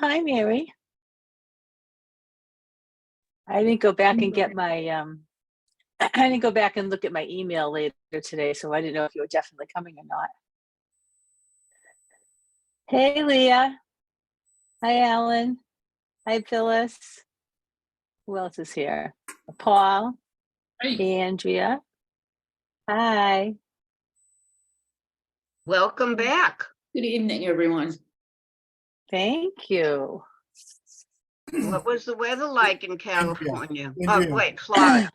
hi, Mary. I didn't go back and get my, I didn't go back and look at my email later today, so I didn't know if you were definitely coming or not. Hey, Leah. Hi, Alan. Hi, Phyllis. Who else is here? Paul. Hey. Andrea. Hi. Welcome back. Good evening, everyone. Thank you. What was the weather like in California? Oh, Andrea. wait, Florida.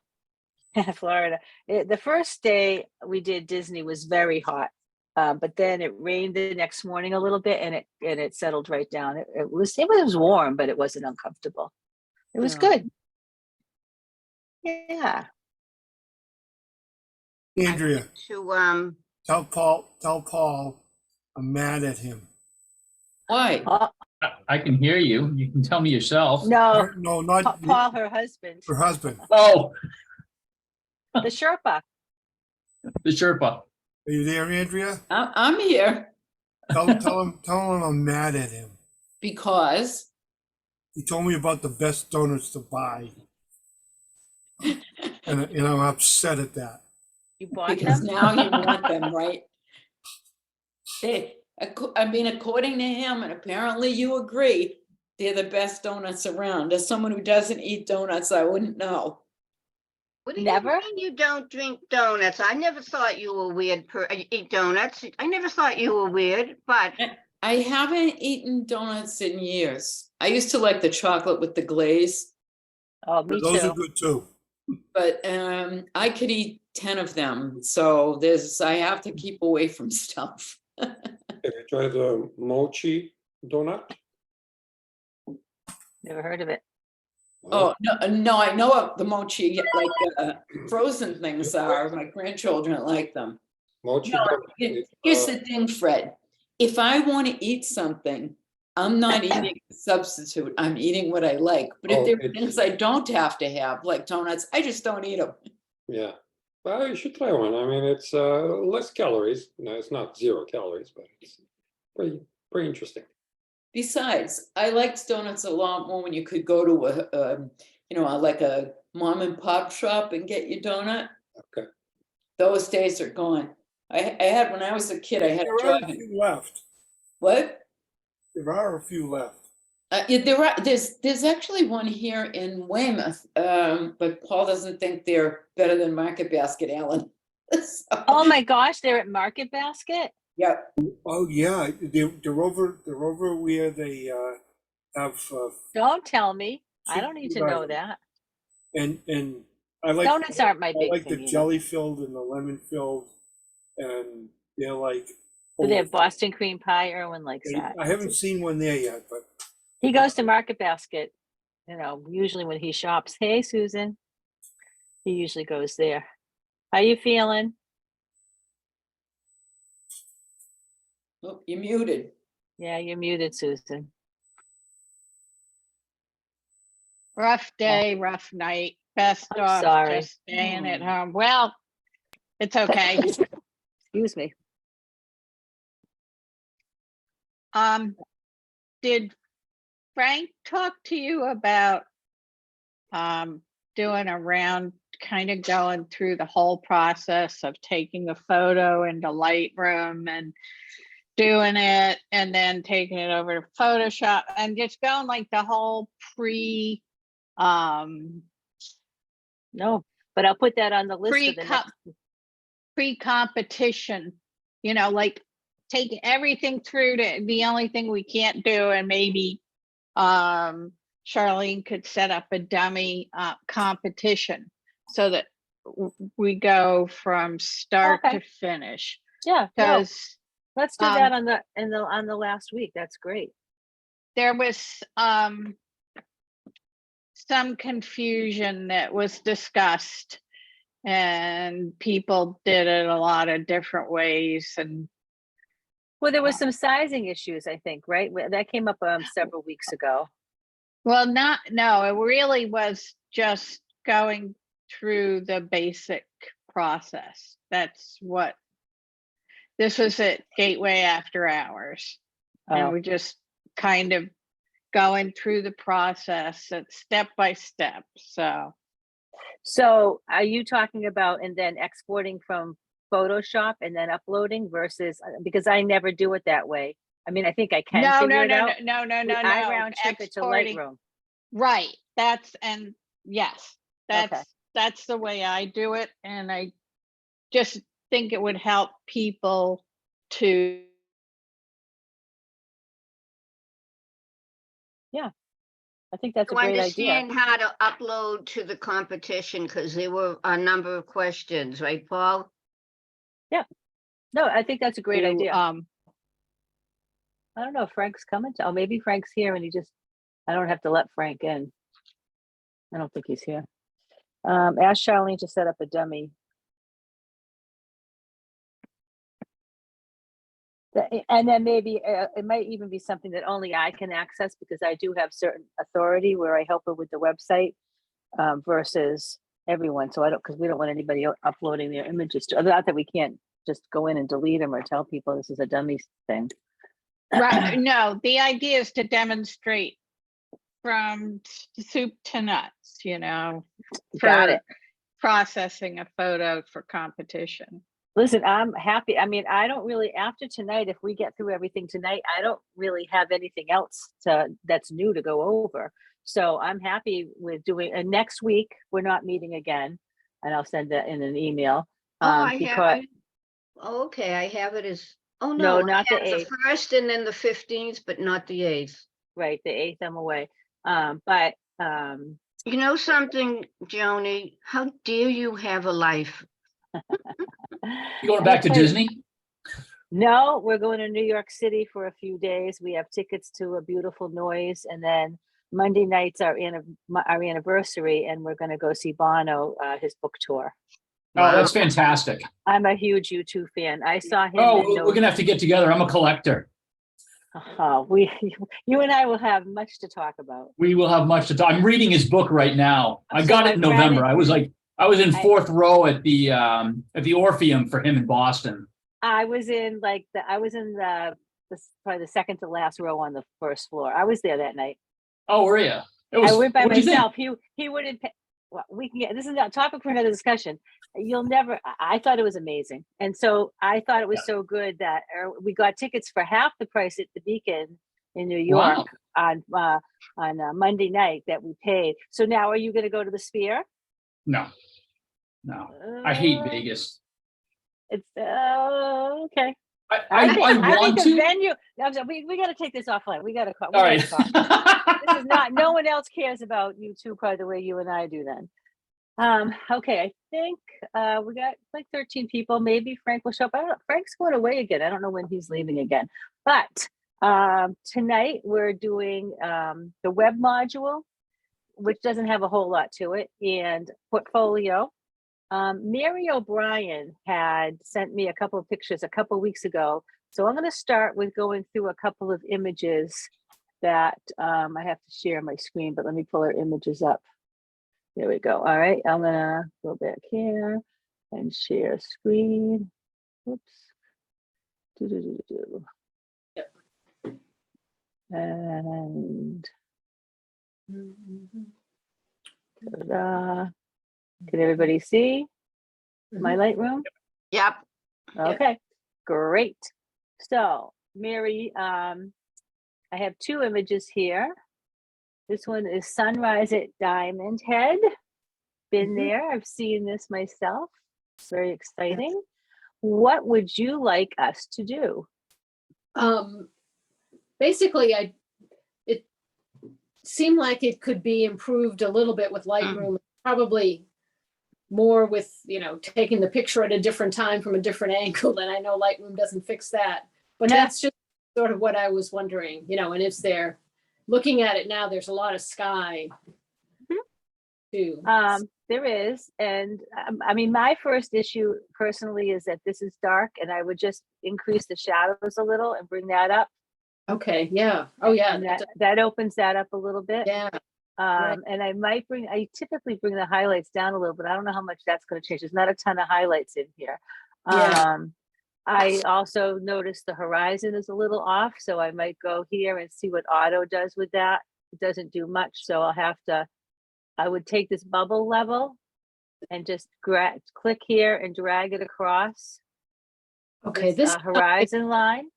Florida. The first day we did Disney was very hot, but then it rained the next morning a little bit, and it settled right down. It was warm, but it wasn't uncomfortable. It was good. Yeah. Andrea, To tell Paul I'm mad at him. Why? I can hear you. You can tell me yourself. No, No, not Paul, her husband, her husband. Oh, the Sherpa. the Sherpa. Are you there, Andrea? I'm here Tell him I'm mad at him. because He told me about the best donuts to buy, and I'm upset at that. You bought because them? now you want them, right? I mean, according to him, and apparently you agree, they're the best donuts around. As someone who doesn't eat donuts, I wouldn't know. what do Never? you mean you don't drink donuts? I never thought you were weird. Eat donuts. I never thought you were weird, but I haven't eaten donuts in years. I used to like the chocolate with the glaze, Oh, me Those too. are good too. but I could eat 10 of them. So I have to keep away from stuff. Have you tried the mochi donut? Never heard of it. Oh, no, I know what the mochi, like frozen things are. My grandchildren like them. Mochi No, donut. Here's the thing, Fred. If I want to eat something, I'm not eating a substitute. I'm eating what I like. But if Oh, there are it's- things I don't have to have, like donuts, I just don't eat them. Yeah. Well, you should try one. I mean, it's less calories. No, it's not 0 calories, but it's pretty interesting. Besides, I liked donuts a lot more when you could go to like a mom and pop shop and get your donut. Okay. Those days are gone. I had, when I was a kid, I had There to are a drive. few left. What? There are a few left. Yeah, there's actually one here in Weymouth, but Paul doesn't think they're better than Market Basket, Alan. So, Oh my gosh, they're at Market Basket? yeah, Oh yeah, they're over where they have. Don't tell me. I don't need to know Right. that. And I like Donuts aren't my I big like thing. the you know. jelly filled and the lemon filled, and they're like. Do they have Boston cream pie? Erwin likes that. I haven't seen one there yet, but He goes to Market Basket, usually when he shops. Hey, Susan. He usually goes there. How you feeling? oh, you're muted. Yeah, you're muted, Susan. Rough day, rough night. Best I'm off sorry. just staying at home. Well, it's okay. Excuse me. Did Frank talk to you about doing a round, kind of going through the whole process of taking a photo into Lightroom and doing it and then taking it over to Photoshop and just going like the whole No, but I'll put that on the list for the next. pre-competition, like take everything through to the only thing we can't do, and maybe Charlene could set up a dummy competition so that we go from start Okay. to finish. Yeah, no, Because let's do that on the last week. That's great. there was some confusion that was discussed, and people did it a lot of different ways. And Well, there was some sizing issues, I think, right? That came up several weeks ago. well, no, it really was just going through the basic process. That's what this was at Gateway After Hours. Oh. And we just kind of going through the process, it's step by step. So are you talking about and then exporting from Photoshop and then uploading versus, because I never do it that way. I mean, I think I can No, figure no, it no, out. no, no, no, no, I no. round trip it to Exporting, Lightroom. right, and yes, Okay. that's the way I do it. And I just think it would help people to, I think that's a To great idea. understand how to upload to the competition, because there were a number of questions, right, Paul? No, I think that's a great to, idea. I don't know if Frank's coming to, oh, maybe Frank's here and I don't have to let Frank in. I don't think he's here. Ask Charlene to set up a dummy. And then maybe it might even be something that only I can access because I do have certain authority where I help her with the website versus everyone. So I don't, because we don't want anybody uploading their images to, not that we can't just go in and delete them or tell people this is a dummy thing. right, no, the idea is to demonstrate from soup to nuts, Got for it. processing a photo for competition. Listen, I'm happy. I mean, I don't really, after tonight, if we get through everything tonight, I don't really have anything else that's new to go over. So I'm happy with doing, and next week, we're not meeting again. And I'll send that in an email. Oh, I have because it. Oh, okay, I have it as, oh, No, no, not I the have the 1st and then the 15th, but not the 8th. right, the 8th, I'm away. But You know something, Joni? How dare you have a life? You going back to Disney? No, we're going to New York City for a few days. We have tickets to a beautiful noise, and then Monday night's our anniversary, and we're going to go see Bono, his book tour. Oh, that's fantastic. I'm a huge U2 fan. I saw him. Oh, we're gonna have to get together. I'm a collector. You and I will have much to talk about. We will have much to talk. I'm reading his book right now. I got it in I've read November. it. I was in fourth row at the Orpheum for him in Boston. I was in the probably the second to last row on the first floor. I was there that night. Oh, were you? I went by what'd you think? myself. He wouldn't pay. Well, we can get, this is not a topic for another discussion. I thought it was amazing. And so I thought it was so good that we got tickets for half the price at the Beacon in New York on Monday night that we paid. So now are you going to go to the Sphere? No. I hate Vegas. It's okay. I want think to. the venue. We got to take this offline. We got to call. All right. This is not. No one else cares about you two probably the way you and I do. Then, okay. I think we got like 13 people. Maybe Frank will show up. I don't know. Frank's going away again. I don't know when he's leaving again. But tonight we're doing the web module, which doesn't have a whole lot to it, and portfolio. Mary O'Brien had sent me a couple of pictures a couple of weeks ago. So I'm going to start with going through a couple of images that I have to share my screen, but let me pull our images up. There we go. All right, I'm going to go back here and share screen. Whoops. Yep. And ta-da. Can everybody see my Lightroom? Yep. Okay, great. So Mary, I have two images here. This one is Sunrise at Diamond Head. Been there, I've seen this myself. It's very exciting. What would you like us to do? Basically, it seemed like it could be improved a little bit with Lightroom, probably more with, taking the picture at a different time from a different angle. And I know Lightroom doesn't fix that, but that's just sort of what I was wondering, and if they're looking at it now, there's a lot of sky too. There is, and I mean, my first issue personally is that this is dark, and I would just increase the shadows a little and bring that up. Okay, yeah. Oh yeah. And that opens that up a little bit. Yeah. And I typically bring the highlights down a little bit. I don't know how much that's going to change. There's not a ton of highlights in here. Yeah. I also noticed the horizon is a little off, so I might go here and see what auto does with that. It doesn't do much, so I would take this bubble level and just click here and drag it across Okay, this horizon line.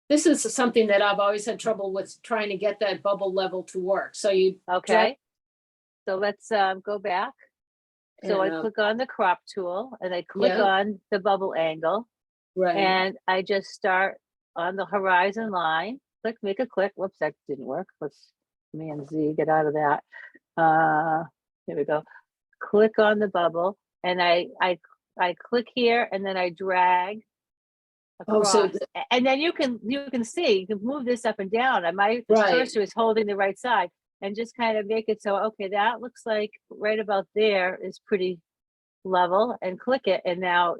this is something that I've always had trouble with, trying to get that bubble level to work. So you. Okay. So let's go back. So I and, click on the crop tool and I click yeah. on the bubble angle Right. and I just start on the horizon line. Click, make a click. Whoops, that didn't work. Let's Command Z, get out of that. Here we go. Click on the bubble and I click here and then I drag Oh, across. so And then you can see, you can move this up and down. My Right. cursor is holding the right side and just kind of make it so, okay, that looks like right about there is pretty level, and click it. And now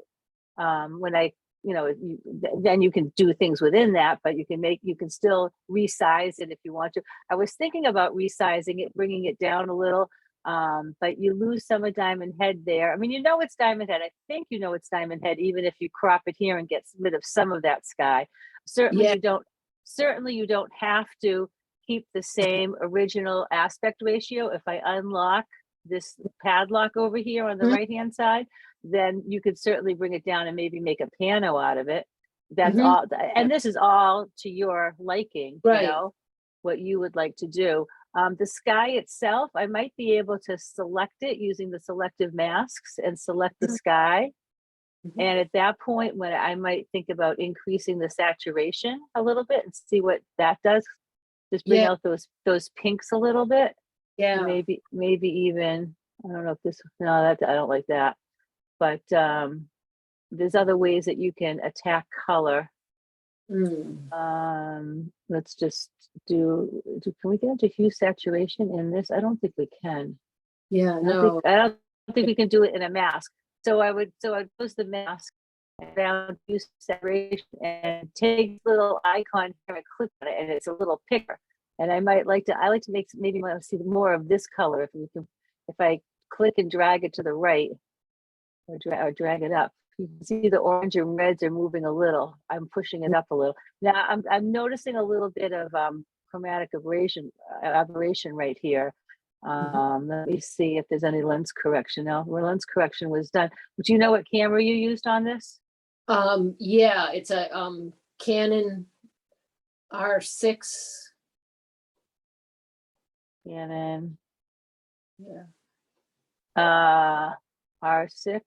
when I, then you can do things within that, but you can still resize it if you want to. I was thinking about resizing it, bringing it down a little, but you lose some of Diamond Head there. I mean, it's Diamond Head. I think it's Diamond Head, even if you crop it here and get rid of some of that sky. Certainly Yeah. you don't have to keep the same original aspect ratio. If I unlock this padlock over here on the Mhm. right-hand side, then you could certainly bring it down and maybe make a pano out of it. That's Mhm. all. And this is all to your liking, Right. what you would like to do. The sky itself, I might be able to select it using the selective masks and select the Mhm. sky. Mhm. And at that point, when I might think about increasing the saturation a little bit and see what that does, just bring Yeah. out those pinks a little bit. Yeah. Maybe even, I don't know if no, I don't like that. But there's other ways that you can attack color. Mm. Let's just can we get into hue saturation in this? I don't think we can. Yeah. I No. don't think we can do it in a mask. So I'd close the mask down hue saturation and take little icon here and click on it, and it's a little picker. And I like to make, maybe want to see more of this color if I click and drag it to the right or drag it up. You can see the orange and reds are moving a little. I'm pushing it up a little. Now I'm noticing a little bit of chromatic aberration right here. Let me see if there's any lens correction. Now, lens correction was done. Do you know what camera you used on this? Yeah, it's a Canon R6. Canon Yeah. R6.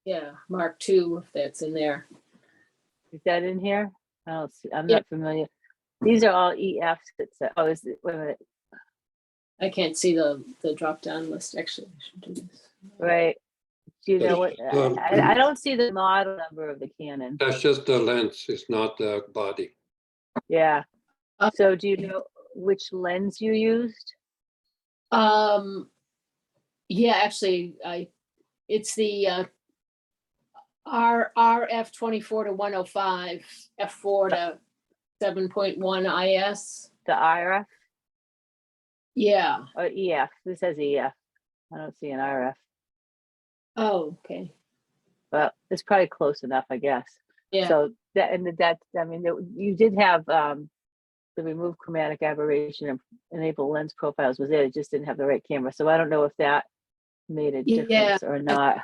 Yeah, Mark II, if that's in there. Is that in here? I don't see. I'm Yeah. not familiar. These are all EFs. Wait a minute. I can't see the drop down list. Actually, I should do this. Right. Do you know what? Um, I don't see the model number of the Canon. That's just the lens, it's not the body. Yeah. Uh, So do you know which lens you used? Yeah, actually, it's the RF 24 to 105, f4 to 7.1 IS. The RF Yeah. or EF? This says EF. I don't see an RF, Oh, okay. but it's probably close enough, I guess. Yeah. So you did have the remove chromatic aberration and enable lens profiles was there. It just didn't have the right camera. So I don't know if that made a difference or not.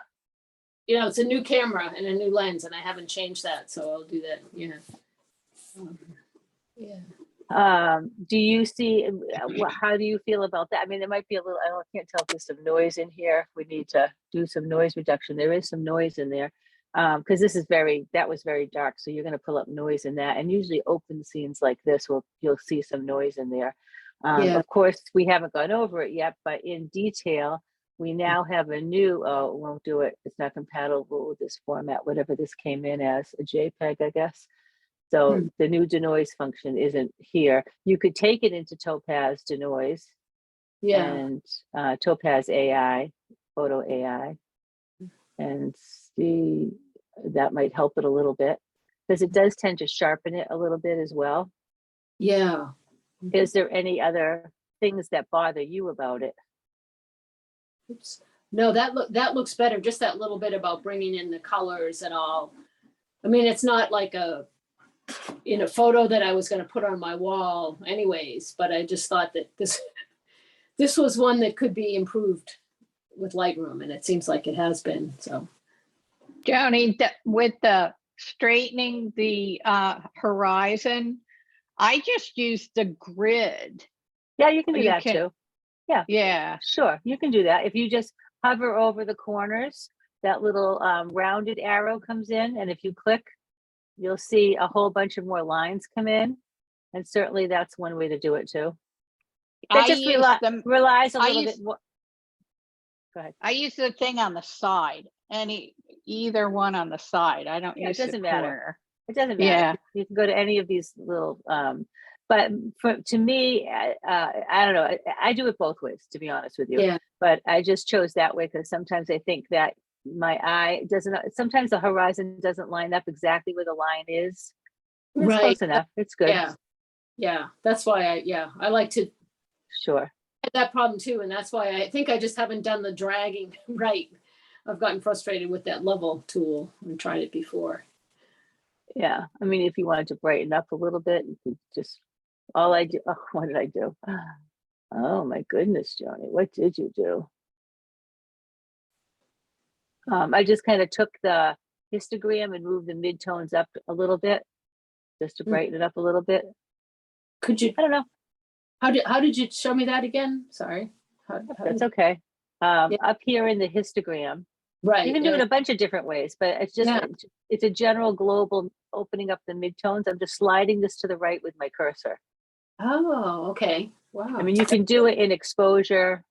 It's a new camera and a new lens, and I haven't changed that, so I'll do that. Yeah. Yeah. Do you see, how do you feel about that? I mean, there might be a little, I can't tell if there's some noise in here. We need to do some noise reduction. There is some noise in there. Because that was very dark. So you're going to pull up noise in that. And usually open scenes like this, you'll see some noise in there. Yeah. Of course, we haven't gone over it yet, but in detail, we now have a new, it won't do it. It's not compatible with this format, whatever this came in as, a JPEG, I guess. So the new denoise function isn't here. You could take it into Topaz denoise and Topaz AI, photo AI, and see, that might help it a little bit because it does tend to sharpen it a little bit as well. Yeah. Is there any other things that bother you about it? Oops. No, that looks better. Just that little bit about bringing in the colors and all. I mean, it's not like in a photo that I was gonna put on my wall anyways, but I just thought that this was one that could be improved with Lightroom, and it seems like it has been, so. Joni, with the straightening the horizon, I just used the grid. Yeah, you can do You that can- too. Yeah, Sure, you can do that. If you just hover over the corners, that little rounded arrow comes in, and if you click, you'll see a whole bunch of more lines come in. And certainly that's one way to do it too. That I just use them. relies a I little use- bit more. Go ahead. I use the thing on the side, either one on the side. I don't Yeah, it use the doesn't matter. corner. It doesn't matter. Yeah. You can go to any of these little, but to me, I don't know. I do it both ways, to be honest with you. Yeah. But I just chose that way because sometimes I think that my eye doesn't, sometimes the horizon doesn't line up exactly where the line is. It's Right. close enough. It's good. Yeah, that's why I like to Sure. have that problem too, and that's why I think I just haven't done the dragging right. I've gotten frustrated with that level tool and tried it before. Yeah. I mean, if you wanted to brighten up a little bit, you could just, all I do, oh, what did I do? Oh my goodness, Joni, what did you do? I just kind of took the histogram and moved the midtones up a little bit, just to brighten it up a little bit. Could you, I don't know. how did you show me that again? Sorry. How That's did- okay. Yeah. Up here in the histogram, Right. you can do it yeah. a bunch of different ways, but it's just, Yeah. it's a general global opening up the midtones. I'm just sliding this to the right with my cursor. Oh, okay. Wow. I mean, you can do it in exposure.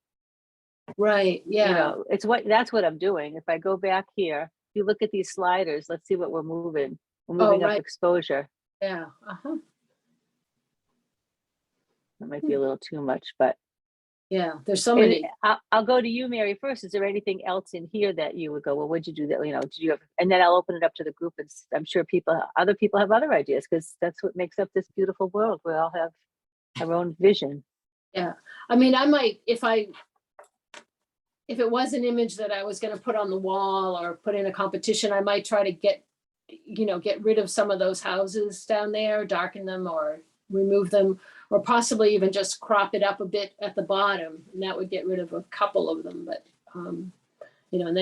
Right, yeah. You know, that's what I'm doing. If I go back here, if you look at these sliders, let's see what we're moving. We're moving up right. exposure. Yeah, uh-huh. That might be a little too much, but Yeah, there's so and many. I'll go to you, Mary, first. Is there anything else in here that you would go, well, what'd you do that, you know, did you have, and then I'll open it up to the group, and I'm sure other people have other ideas, because that's what makes up this beautiful world. We all have our own vision. Yeah, I mean, I might, if it was an image that I was gonna put on the wall or put in a competition, I might try to get rid of some of those houses down there, darken them or remove them, or possibly even just crop it up a bit at the bottom, and that would get rid of a couple of them, but, and then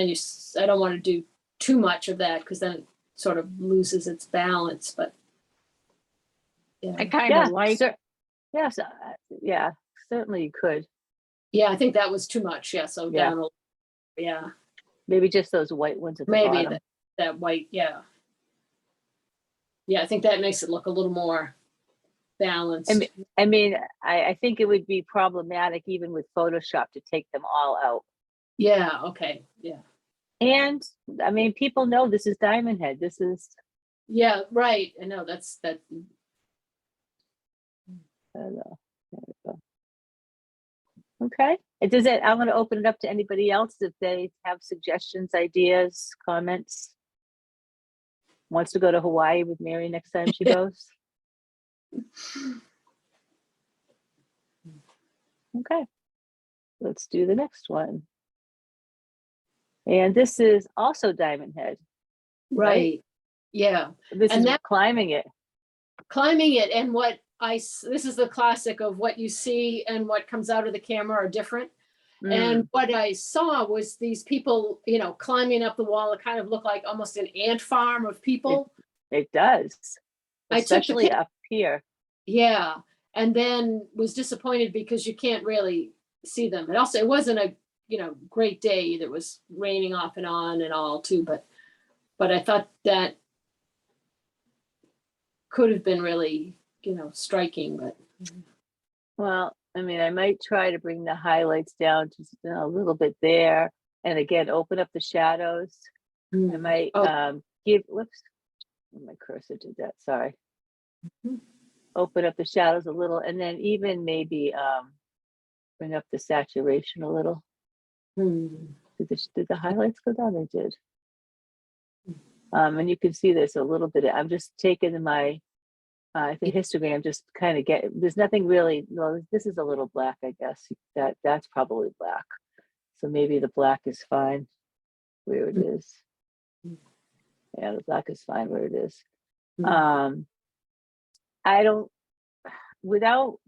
I don't want to do too much of that, because then it sort of loses its balance, but. I Yeah, kind Yeah, of like, yes, yeah, certainly you could. yeah, I think that was too much, yeah, so Yeah. down, yeah, Maybe just those white ones at the maybe bottom. that white, yeah. Yeah, I think that makes it look a little more balanced. I mean, I think it would be problematic even with Photoshop to take them all out. Yeah, okay, yeah. And I mean, people know this is Diamond Head. This is, Yeah, right, I know, that. I don't know. There we go. Okay. Does it, I'm going to open it up to anybody else if they have suggestions, ideas, comments. Wants to go to Hawaii with Mary next time she goes. Okay. Let's do the next one. And this is also Diamond Head. Right, yeah, This And is that- climbing it. climbing it, and this is the classic of what you see and what comes out of the camera are different. And what I saw was these people, climbing up the wall. It kind of looked like almost an ant farm of people. It does. I took the Especially up here. Yeah, and then was disappointed because you can't really see them. And also, it wasn't a great day either. It was raining off and on and all too. But I thought that could have been really striking. But Well, I mean, I might try to bring the highlights down just a little bit there. And again, open up the shadows. I might whoops, my cursor did that, sorry. Open up the shadows a little, and then even maybe bring up the saturation a little. Did the highlights go down? They did. And you can see there's a little bit, I'm just taking my the histogram, just kind of there's nothing really, well, this is a little black, I guess. That's probably black. So maybe the black is fine where it is. Yeah, the black is fine where it is. Mhm. I don't, without,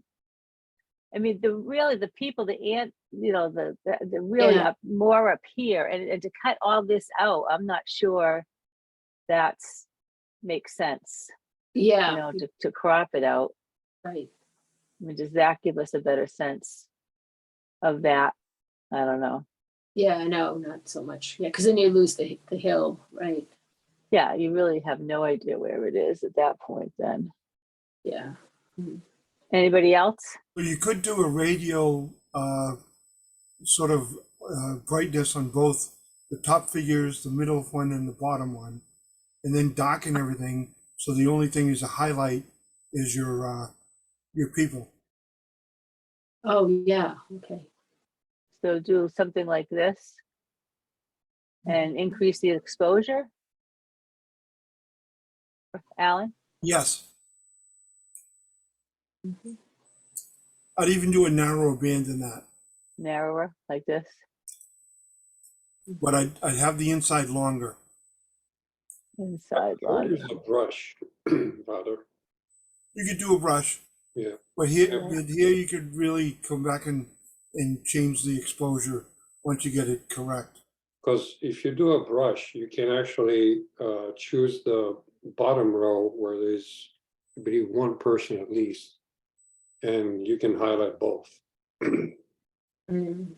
I mean, the people, the really Yeah. up, more up here, and to cut all this out, I'm not sure that's makes sense, Yeah, to crop it out. right. I mean, does that give us a better sense of that? I don't know. Yeah, no, not so much. Yeah, because then you lose the hill, right? Yeah, you really have no idea where it is at that point then. Yeah. Mhm. Anybody else? But you could do a radio sort of brightness on both the top figures, the middle one, and the bottom one, and then darken everything so the only thing is a highlight is your people. Oh, yeah, okay. So do something like this and increase the exposure. Alan? Yes, Mhm. I'd even do a narrower band than that, Narrower, like this. but I'd have the inside longer. Inside I would longer. use a brush, rather. You could do a brush, Yeah. but here, Yeah. but here you could really come back and change the exposure once you get it correct. Because if you do a brush, you can actually choose the bottom row where there's, I believe, one person at least, and you can highlight both. Mhm.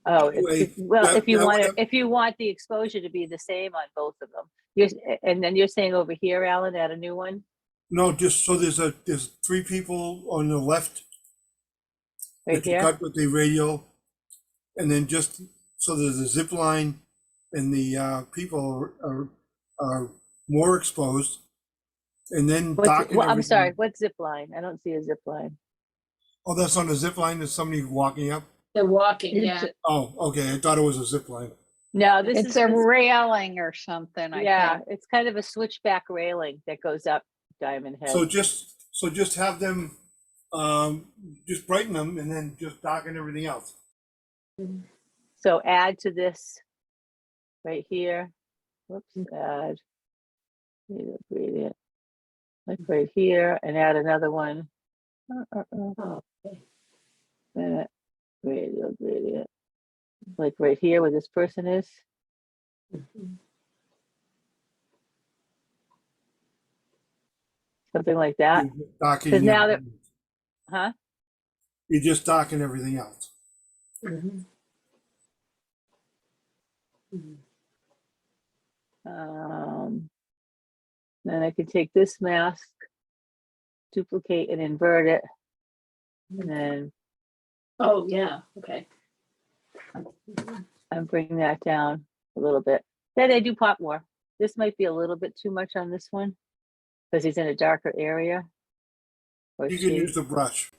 Oh, Anyway, well, that- if you that want would it, have- if you want the exposure to be the same on both of them, and then you're saying over here, Alan, add a new one No, just so there's three people on the left right that you here. cut with the radio, and then just so there's a zip line, and the people are more exposed, and then darken Well, I'm everything. sorry. What's zip line? I don't see a zip line. Oh, that's on the zip line. There's somebody walking up. They're walking, It's, yeah. Oh, okay. I thought it was a zip line. No, this it's is a railing or something, I yeah, think. it's kind of a switchback railing that goes up Diamond Head. So just have them, just brighten them, and then just darken everything else. So add to this right here. Whoops, add gradient, like right here, and add another one. Oh, okay. That gradient, like right here where this person is. Mhm. Something like that. You're just darkening 'Cause now everything. Huh? You just darken everything else. Mhm. Mhm. Then I could take this mask, duplicate and invert it, and then Oh, yeah, okay. Mhm. and bring that down a little bit. Then they do pop more. This might be a little bit too much on this one because he's in a darker area. Or You can she. use the brush.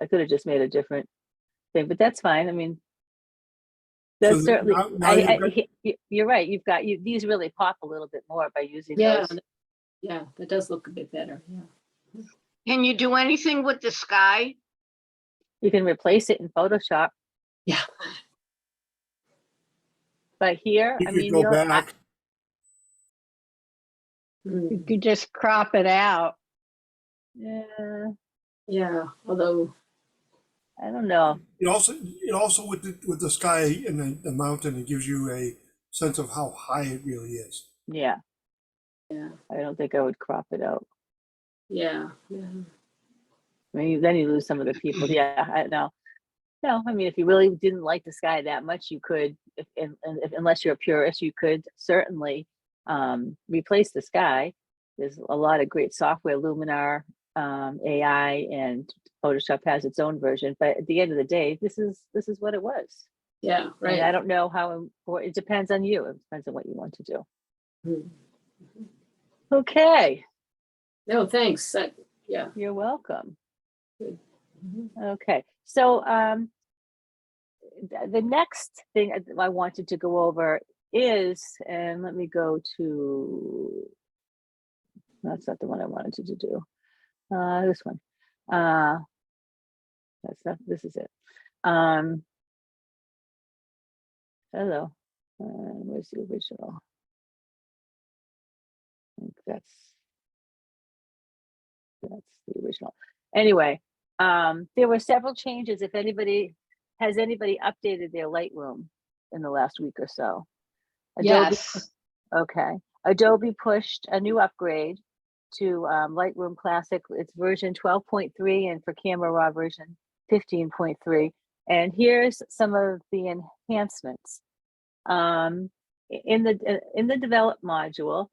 I could have just made a different thing, but that's fine. I mean, So that's certainly. now you've got- You're right. These really pop a little bit more by using Yeah, those. yeah, that does look a bit better, yeah. Can you do anything with the sky? You can replace it in Photoshop. Yeah. But here, you I could mean, go back. You Mm, could just crop it out. yeah, yeah, although, I don't know. It also with the sky and the mountain, it gives you a sense of how high it really is. Yeah, yeah, I don't think I would crop it out. yeah. I mean, then you lose some of the people. Yeah, I know. No, I mean, if you really didn't like the sky that much, you could, unless you're a purist, you could certainly replace the sky. There's a lot of great software, Luminar, AI, and Photoshop has its own version. But at the end of the day, this is what it was. Yeah, And I right. don't know how important. It depends on you. It depends on what you want to do. Mhm. Okay, No, thanks, yeah. you're welcome. Mhm. Okay, so the next thing I wanted to go over is, and let me go to, that's not the one I wanted to do. This one. That's not, this is it. Hello, where's the original? I think that's the original. Anyway, there were several changes. If anybody updated their Lightroom in the last week or so? Adobe, Yes. okay. Adobe pushed a new upgrade to Lightroom Classic. It's version 12.3, and for Camera Raw version 15.3. And here's some of the enhancements. In the develop module,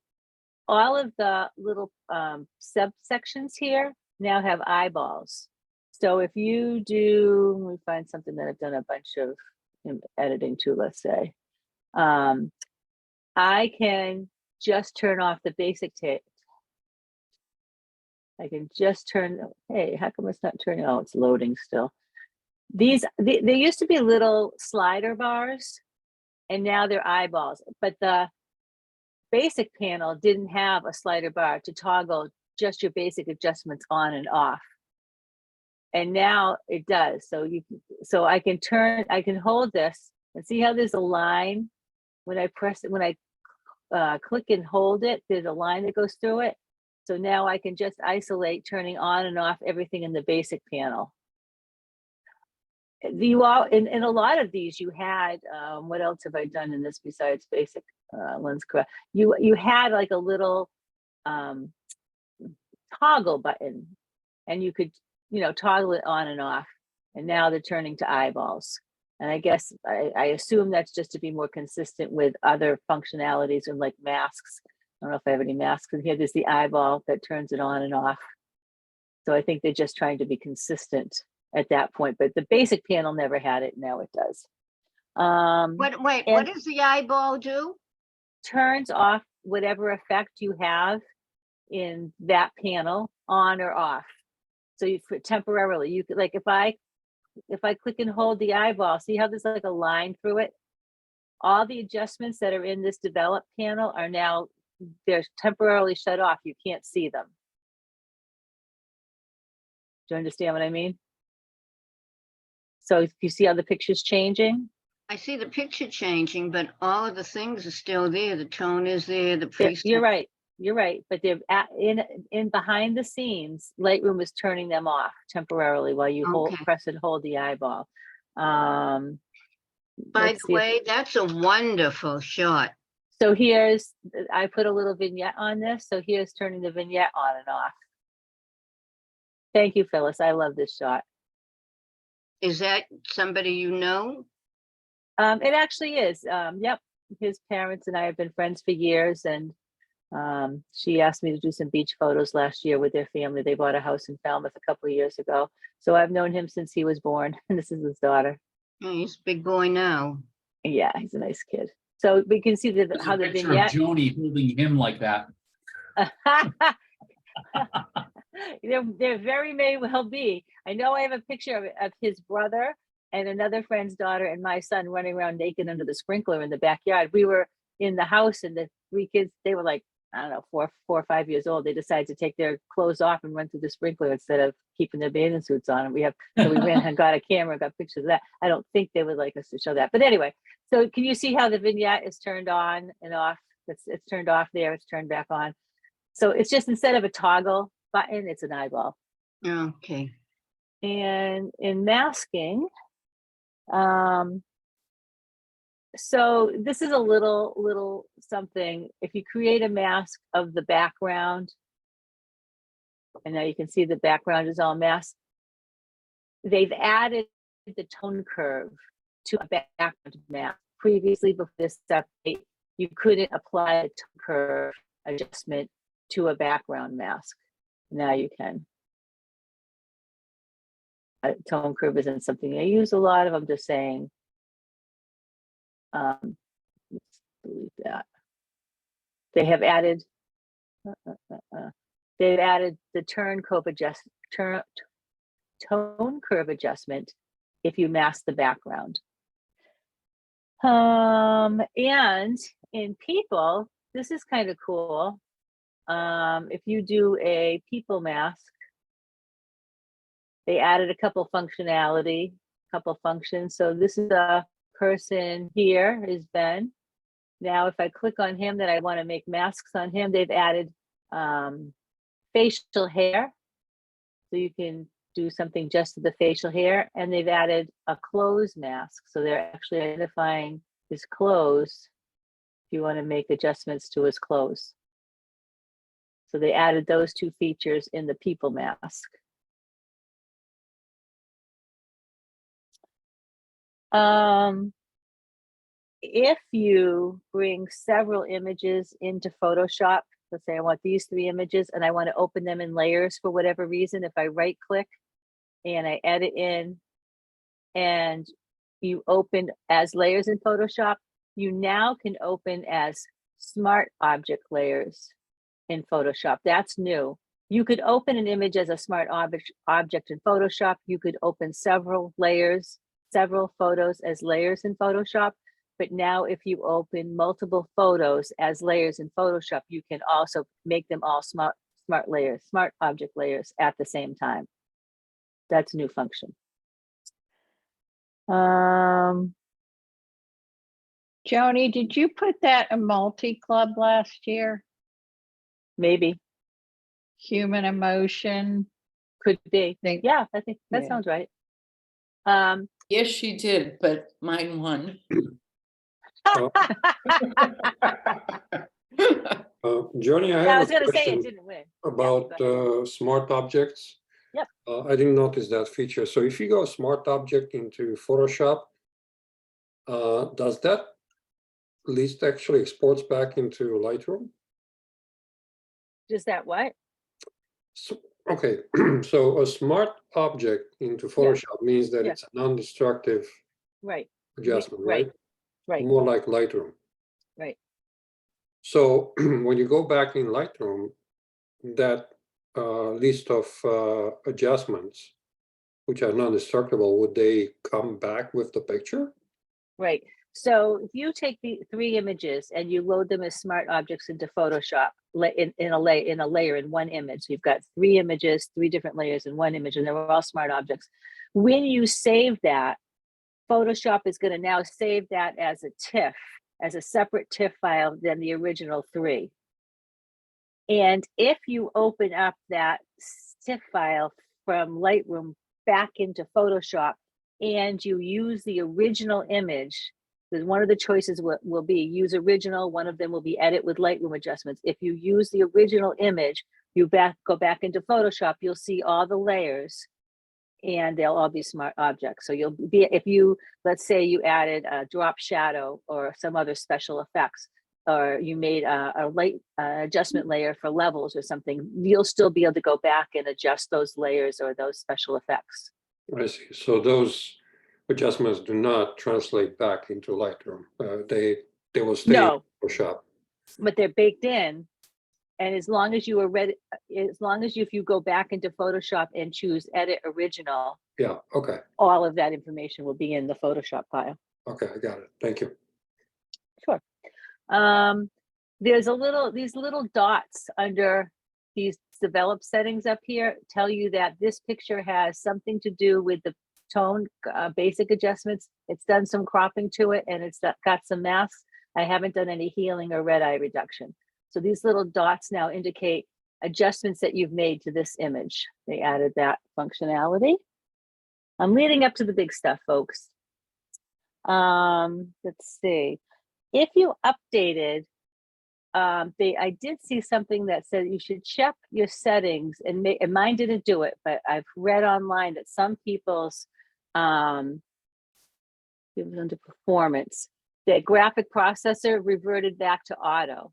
all of the little subsections here now have eyeballs. So if you do, let me find something that I've done a bunch of editing to, let's say. I can just turn off the basic tape. I can just turn, hey, how come it's not turning? Oh, it's loading still. There used to be little slider bars, and now they're eyeballs, but the basic panel didn't have a slider bar to toggle just your basic adjustments on and off. And now it does. So I can hold this and see how there's a line when I press it, when I click and hold it, there's a line that goes through it. So now I can just isolate turning on and off everything in the basic panel. In a lot of these you had, what else have I done in this besides basic lens correct? You had like a little toggle button, and you could, toggle it on and off, and now they're turning to eyeballs. And I guess I assume that's just to be more consistent with other functionalities and like masks. I don't know if I have any masks in here. There's the eyeball that turns it on and off. So I think they're just trying to be consistent at that point, but the basic panel never had it. Now it does. What does the eyeball do? Turns off whatever effect you have in that panel on or off. So you temporarily, you could, like, if I click and hold the eyeball, see how there's like a line through it? All the adjustments that are in this develop panel are now, they're temporarily shut off. You can't see them. Do you understand what I mean? So you see how the picture's changing? I see the picture changing, but all of the things are still there. The tone is there, the You're preset. right. You're right. But they're in behind the scenes, Lightroom is turning them off temporarily while you Okay. press and hold the eyeball. By Let's the see if- way, that's a wonderful shot. So I put a little vignette on this. So here's turning the vignette on and off. Thank you, Phyllis. I love this shot. Is that somebody you know? It actually is. Yep. His parents and I have been friends for years, and she asked me to do some beach photos last year with their family. They bought a house in Falmouth a couple of years ago. So I've known him since he was born, and this is his daughter. Oh, he's a big boy now. Yeah, he's a nice kid. So we can see There's how a the picture vignette. of Joni holding him like that. There very may well be. I know I have a picture of his brother and another friend's daughter and my son running around naked under the sprinkler in the backyard. We were in the house, and the three kids, they were like, I don't know, 4 or 5 years old. They decided to take their clothes off and run through the sprinkler instead of keeping their bathing suits on. And we ran and got a camera, got pictures of that. I don't think they would like us to show that. But anyway, so can you see how the vignette is turned on and off? It's turned off there, it's turned back on. So it's just, instead of a toggle button, it's an eyeball. Okay. And in masking, so this is a little something. If you create a mask of the background, and now you can see the background is all masked, they've added the tone curve to a background mask. Previously, before this update, you couldn't apply a tone curve adjustment to a background mask. Now you can. Tone curve isn't something I use a lot of. I'm just saying. Let's delete that. They have added. They've added the tone curve adjustment if you mask the background. And in people, this is kind of cool. If you do a people mask, they added a couple functionality. couple functions. So this is a person here is Ben. Now, if I click on him, that I want to make masks on him, they've added facial hair. So you can do something just to the facial hair, and they've added a clothes mask. So they're actually identifying his clothes if you want to make adjustments to his clothes. So they added those two features in the people mask. If you bring several images into Photoshop, let's say I want these 3 images and I want to open them in layers for whatever reason, if I right click and I edit in and you open as layers in Photoshop, you now can open as smart object layers in Photoshop. That's new. You could open an image as a smart object in Photoshop. You could open several layers, several photos as layers in Photoshop. But now if you open multiple photos as layers in Photoshop, you can also make them all smart layers, smart object layers at the same time. That's a new function. Joni, did you put that in multi-club last year? Maybe, Human emotion? could be. Think- Yeah, I think that Yeah. sounds right. Yes, she did, but mine won. Johnny, I I have was a gonna say it question didn't win. about smart objects. Yep. I didn't notice that feature. So if you go smart object into Photoshop, does that list actually exports back into Lightroom? Just that what? So, okay, so a smart object into Photoshop means that Yeah. it's a non-destructive Right, adjustment, right, right? right, More like Lightroom. right. So when you go back in Lightroom, that list of adjustments, which are non-destructible, would they come back with the picture? Right. So if you take the 3 images and you load them as smart objects into Photoshop in a layer in one image, you've got 3 images, 3 different layers in one image, and they're all smart objects. When you save that, Photoshop is going to now save that as a TIFF, as a separate TIFF file than the original 3. And if you open up that TIFF file from Lightroom back into Photoshop and you use the original image, then one of the choices will be use original, one of them will be edit with Lightroom adjustments. If you use the original image, you go back into Photoshop, you'll see all the layers and they'll all be smart objects. So you'll be, if you, let's say you added a drop shadow or some other special effects, or you made a light adjustment layer for levels or something, you'll still be able to go back and adjust those layers or those special effects. I see. So those adjustments do not translate back into Lightroom. They will stay No, in Photoshop. but they're baked in. And as long as you are ready, as long as if you go back into Photoshop and choose edit original, Yeah, okay. all of that information will be in the Photoshop file. Okay, I got it. Thank you. Sure. There's these little dots under these develop settings up here tell you that this picture has something to do with the tone basic adjustments. It's done some cropping to it and it's got some masks. I haven't done any healing or red eye reduction. So these little dots now indicate adjustments that you've made to this image. They added that functionality. I'm leading up to the big stuff, folks. Let's see. If you updated, I did see something that said you should check your settings, and mine didn't do it, but I've read online that some people's it was under performance, the graphic processor reverted back to auto.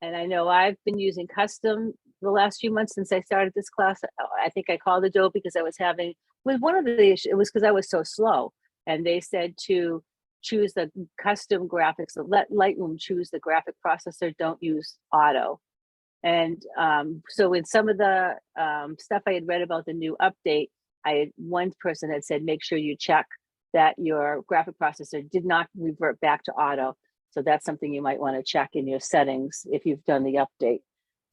And I know I've been using custom the last few months since I started this class. I think I called Adobe because I was having, with one of the issues, it was because I was so slow. And they said to choose the custom graphics, so let Lightroom choose the graphic processor, don't use auto. And so in some of the stuff I had read about the new update, one person had said, make sure you check that your graphic processor did not revert back to auto. So that's something you might want to check in your settings if you've done the update.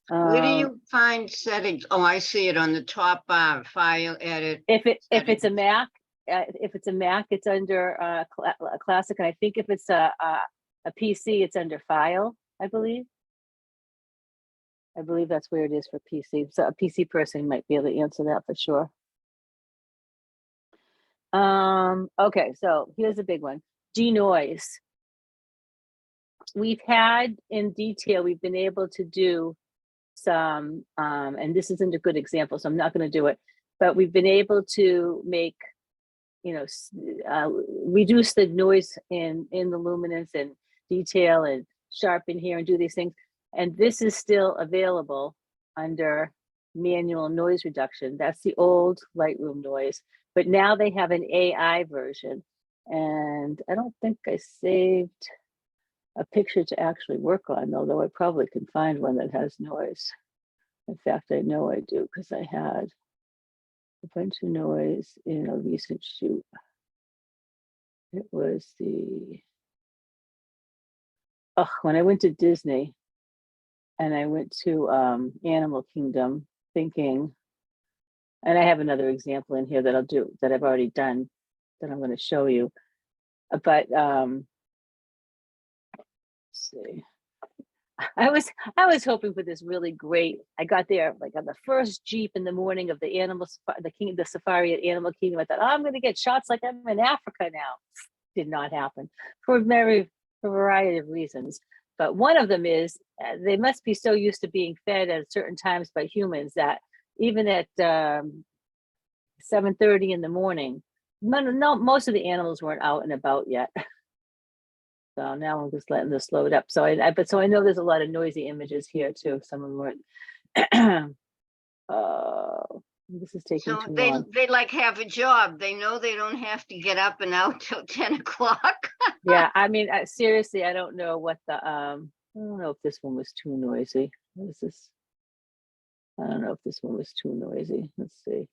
Where do you find settings? Oh, I see it on the top bar, file edit. If it's a Mac, if it's a Mac, it's under Classic, and I think if it's a PC, it's under File, I believe. I believe that's where it is for PC. So a PC person might be able to answer that for sure. Okay, so here's a big one. Denoise. We've had in detail, we've been able to do some, and this isn't a good example, so I'm not going to do it, but we've been able to make, you know, reduce the noise in the luminance and detail and sharpen here and do these things. And this is still available under manual noise reduction. That's the old Lightroom noise, but now they have an AI version. And I don't think I saved a picture to actually work on, although I probably can find one that has noise. In fact, I know I do because I had a bunch of noise in a recent shoot. It was when I went to Disney and I went to Animal Kingdom thinking, and I have another example in here that I'll do, that I've already done, that I'm going to show you. But let's see. I was hoping for this really great. I got there like on the first Jeep in the morning of the safari at Animal Kingdom. I thought, oh, I'm going to get shots like I'm in Africa now. Did not happen for a variety of reasons. But one of them is they must be so used to being fed at certain times by humans that even at 7:30 in the morning, most of the animals weren't out and about yet. So now I'm just letting this load up. So I know there's a lot of noisy images here too. Some of them weren't. This is taking So too they long. like have a job. They know they don't have to get up and out till 10 o'clock. Yeah, I mean, seriously, I don't know what the I don't know if this one was too noisy. What is this? I don't know if this one was too noisy. Let's see.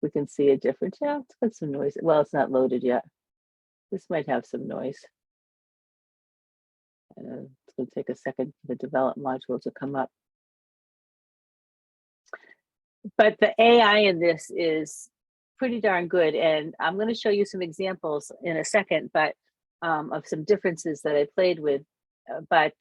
We can see a difference. Yeah, it's got some noise. Well, it's not loaded yet. This might have some noise. It's going to take a second for the develop module to come up. But the AI in this is pretty darn good. And I'm going to show you some examples in a second, but of some differences that I played with. But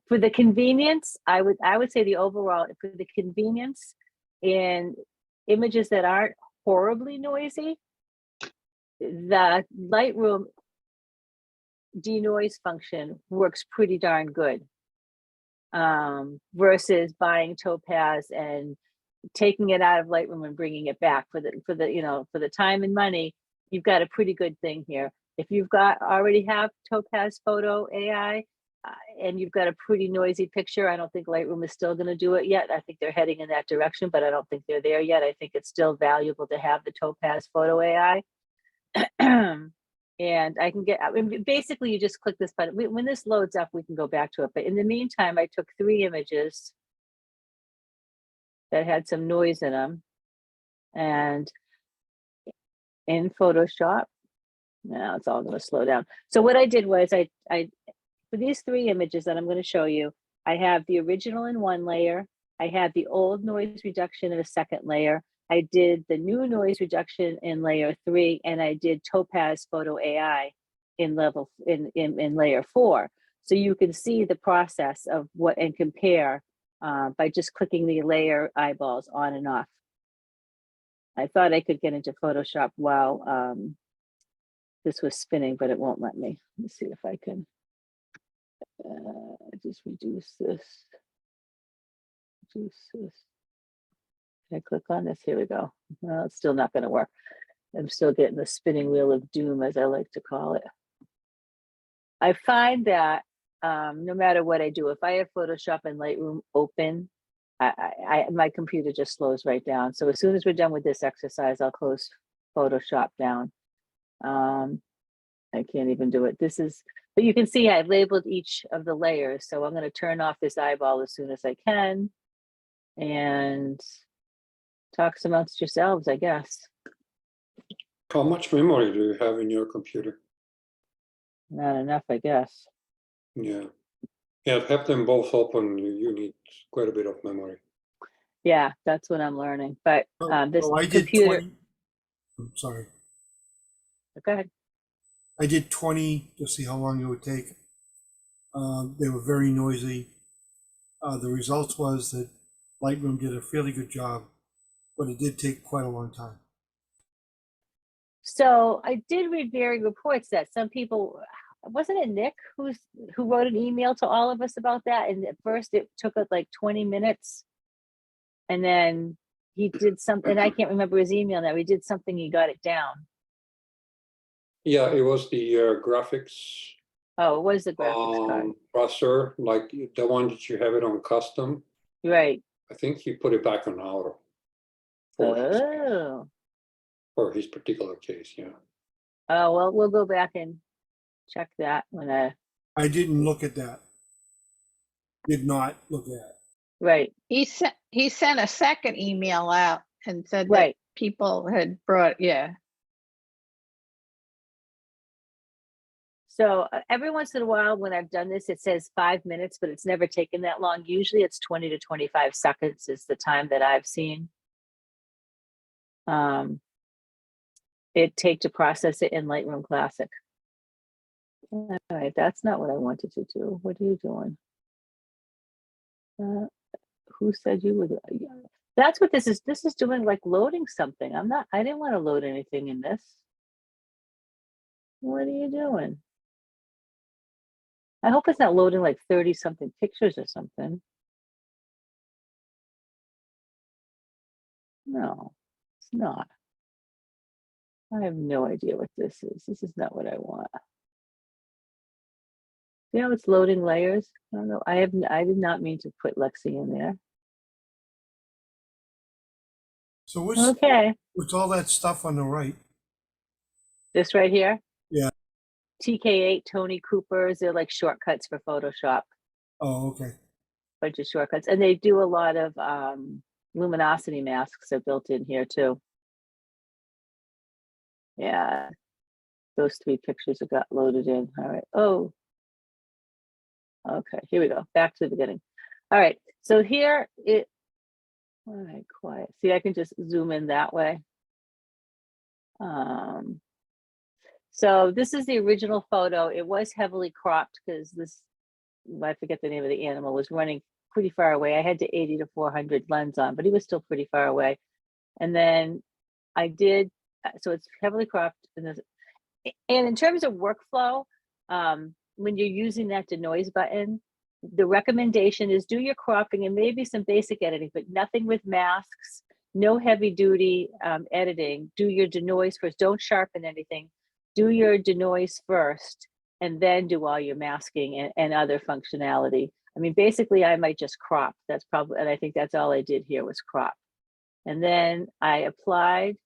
for the convenience, I would say the overall, for the convenience in images that aren't horribly noisy, the Lightroom denoise function works pretty darn good. Versus buying Topaz and taking it out of Lightroom and bringing it back for the time and money. You've got a pretty good thing here. If you've already have Topaz Photo AI and you've got a pretty noisy picture, I don't think Lightroom is still going to do it yet. I think they're heading in that direction, but I don't think they're there yet. I think it's still valuable to have the Topaz Photo AI. And basically you just click this button. When this loads up, we can go back to it. But in the meantime, I took 3 images that had some noise in them. And in Photoshop, now it's all going to slow down. So what I did was I for these 3 images that I'm going to show you, I have the original in one layer. I have the old noise reduction in a second layer. I did the new noise reduction in layer 3, and I did Topaz Photo AI in layer 4. So you can see the process of what and compare by just clicking the layer eyeballs on and off. I thought I could get into Photoshop while this was spinning, but it won't let me. Let me see if I can just reduce this. Reduce this. Can I click on this? Here we go. Well, it's still not going to work. I'm still getting the spinning wheel of doom, as I like to call it. I find that no matter what I do, if I have Photoshop and Lightroom open, my computer just slows right down. So as soon as we're done with this exercise, I'll close Photoshop down. I can't even do it. But you can see I've labeled each of the layers. So I'm going to turn off this eyeball as soon as I can. And talk amongst yourselves, I guess. How much memory do you have in your computer? Not enough, I guess. Yeah. Yeah, have them both open. You need quite a bit of memory. Yeah, that's what I'm learning. But this I did computer, 20. I'm sorry. go ahead. I did 20 to see how long it would take. They were very noisy. The results was that Lightroom did a fairly good job, but it did take quite a long time. So I did read varying reports that some people, wasn't it Nick who wrote an email to all of us about that? And at first it took us like 20 minutes. And then he did something, and I can't remember his email now. He did something, he got it down. Yeah, it was the graphics Oh, it was the graphics card. processor, like the one that you have it on custom. Right. I think he put it back on auto for his, Oh. for his particular case. Yeah. Oh, well, we'll go back and check that when I didn't look at that. Did not look at it. right, He sent a second email out and said that right. people had brought, yeah. So every once in a while when I've done this, it says 5 minutes, but it's never taken that long. Usually it's 20 to 25 seconds is the time that I've seen. It take to process it in Lightroom Classic. All right, that's not what I wanted to do. What are you doing? Who said you would? That's what this is. This is doing, like loading something. I didn't want to load anything in this. What are you doing? I hope it's not loading like 30 something pictures or something. No, it's not. I have no idea what this is. This is not what I want. You know, it's loading layers. I don't know. I did not mean to put Lexi in there. So what's Okay, all that stuff on the right? this right here. Yeah. TK8 Tony Cooper's. They're like shortcuts for Photoshop. Oh, okay. Bunch of shortcuts, and they do a lot of luminosity masks are built in here too. Yeah, those 3 pictures have got loaded in. All right. Oh, okay. Here we go. Back to the beginning. All right. So here it. All right, quiet. See, I can just zoom in that way. So this is the original photo. It was heavily cropped because this, I forget the name of the animal, was running pretty far away. I had the 80 to 400 lens on, but he was still pretty far away. And then I did, so it's heavily cropped. And in terms of workflow, when you're using that denoise button, the recommendation is do your cropping and maybe some basic editing, but nothing with masks, no heavy duty editing. Do your denoise first. Don't sharpen anything. Do your denoise first, and then do all your masking and other functionality. I mean, basically, I might just crop. That's probably, and I think that's all I did here was crop. And then I applied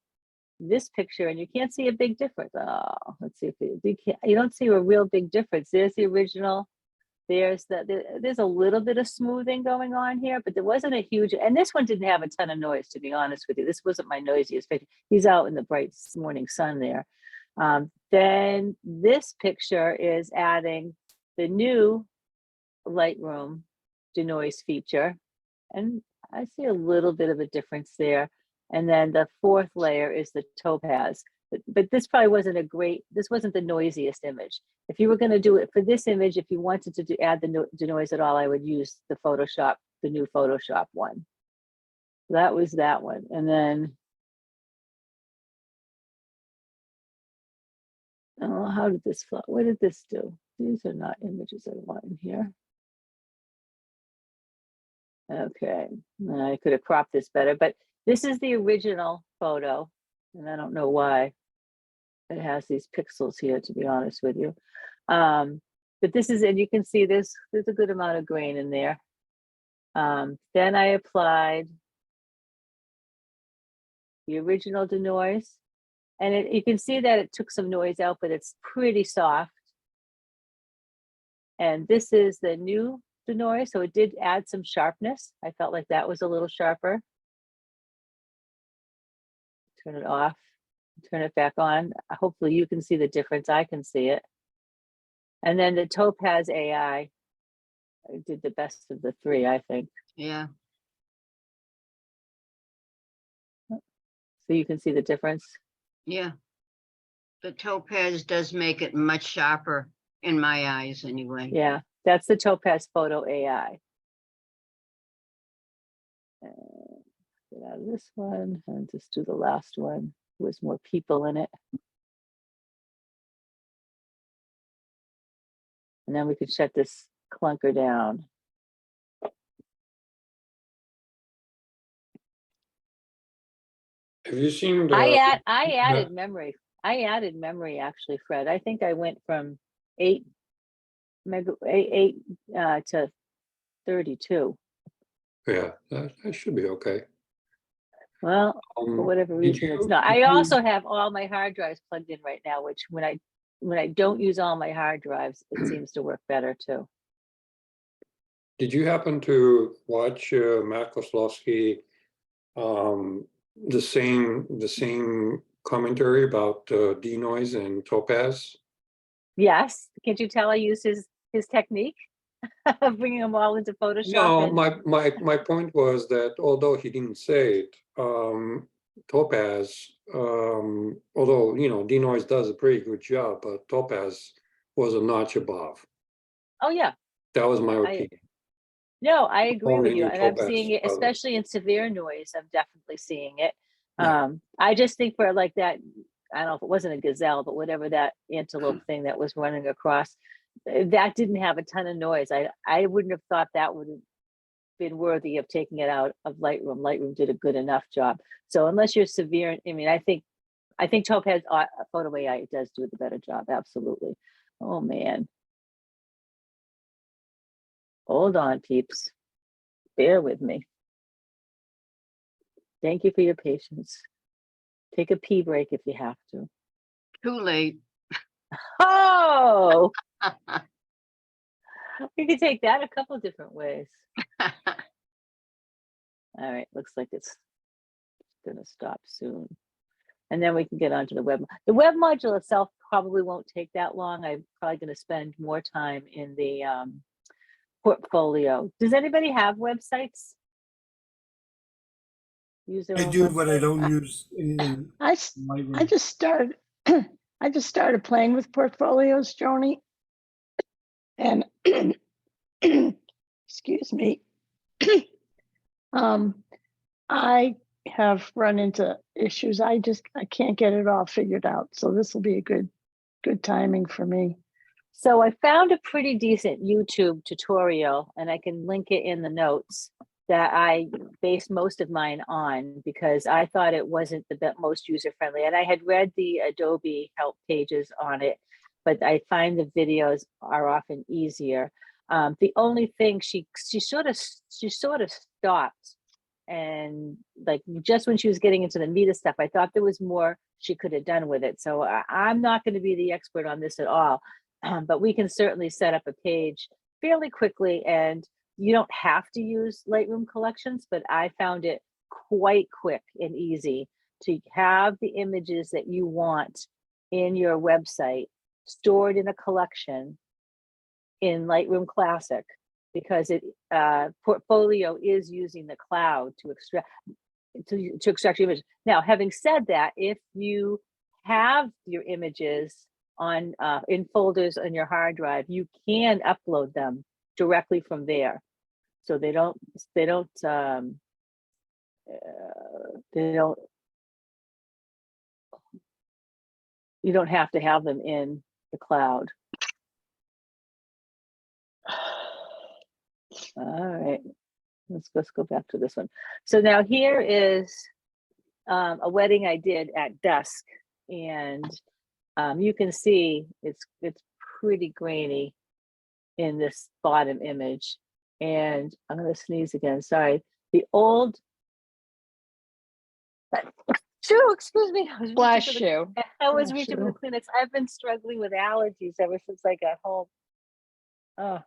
this picture, and you can't see a big difference. Oh, let's see if you don't see a real big difference. There's the original. There's a little bit of smoothing going on here, but there wasn't a huge, and this one didn't have a ton of noise, to be honest with you. This wasn't my noisiest picture. He's out in the bright morning sun there. Then this picture is adding the new Lightroom denoise feature. And I see a little bit of a difference there. And then the 4th layer is the topaz. But this probably wasn't this wasn't the noisiest image. If you were going to do it for this image, if you wanted to add the denoise at all, I would use the new Photoshop one. That was that one. And then, oh, how did this flow? What did this do? These are not images I want in here. Okay, I could have cropped this better, but this is the original photo, and I don't know why it has these pixels here, to be honest with you. But this is, and you can see there's a good amount of grain in there. Then I applied the original denoise, and you can see that it took some noise out, but it's pretty soft. And this is the new denoise, so it did add some sharpness. I felt like that was a little sharper. Turn it off, turn it back on. Hopefully you can see the difference. I can see it. And then the Topaz AI did the best of the 3, I think. Yeah. So you can see the difference. Yeah. The topaz does make it much sharper in my eyes anyway. Yeah, that's the Topaz Photo AI. Get out of this one and just do the last one. There was more people in it. And then we could shut this clunker down. Have you seen I the, added memory. I added memory actually, Fred. I think I went from 8 to 32. yeah, that should be okay. Well, for whatever Did reason, it's you- not. did I you- also have all my hard drives plugged in right now, which when I don't use all my hard drives, it seems to work better too. Did you happen to watch Matt Kozlowski, the same commentary about denoise and topaz? Yes, can't you tell I use his technique of bringing them all into Photoshop? No, and- my point was that although he didn't say it, topaz, although denoise does a pretty good job, but topaz was a notch above. Oh yeah, That was my I opinion. no, I agree Only with you, need and I'm topaz, seeing it, by the way. especially in severe noise. I'm definitely seeing it. Yeah. I just think for like that, I don't know if it wasn't a gazelle, but whatever that antelope thing that was running across, that didn't have a ton of noise. I wouldn't have thought that would have been worthy of taking it out of Lightroom. Lightroom did a good enough job. So unless you're severe, I mean, I think Topaz Photo AI does do the better job. Absolutely. Oh man. Hold on, peeps. Bear with me. Thank you for your patience. Take a pee break if you have to. Too late. Oh, you can take that a couple different ways. All right, looks like it's gonna stop soon. And then we can get onto the web. The web module itself probably won't take that long. I'm probably gonna spend more time in the portfolio. Does anybody have websites? Use their I own do, but I website? don't use anything. I in Lightroom. I just started I just started playing with portfolios, Joni. And excuse me. I have run into issues. I can't get it all figured out. So this will be a good timing for me. So I found a pretty decent YouTube tutorial, and I can link it in the notes, that I based most of mine on because I thought it wasn't the most user-friendly. And I had read the Adobe help pages on it, but I find the videos are often easier. The only thing she sort of stopped, and like just when she was getting into the meat of stuff, I thought there was more she could have done with it. So I'm not going to be the expert on this at all. But we can certainly set up a page fairly quickly, and you don't have to use Lightroom collections, but I found it quite quick and easy to have the images that you want in your website stored in a collection in Lightroom Classic, because Portfolio is using the cloud to extract your image. Now, having said that, if you have your images on in folders on your hard drive, you can upload them directly from there. So you don't have to have them in the cloud. All right, let's go back to this one. So now here is a wedding I did at dusk, and you can see it's pretty grainy in this bottom image. And I'm going to sneeze again. Sorry. The old. Excuse me. Bless you. I was Bless reaching for the you. Kleenex. I've been struggling with allergies ever since I got home. Oh,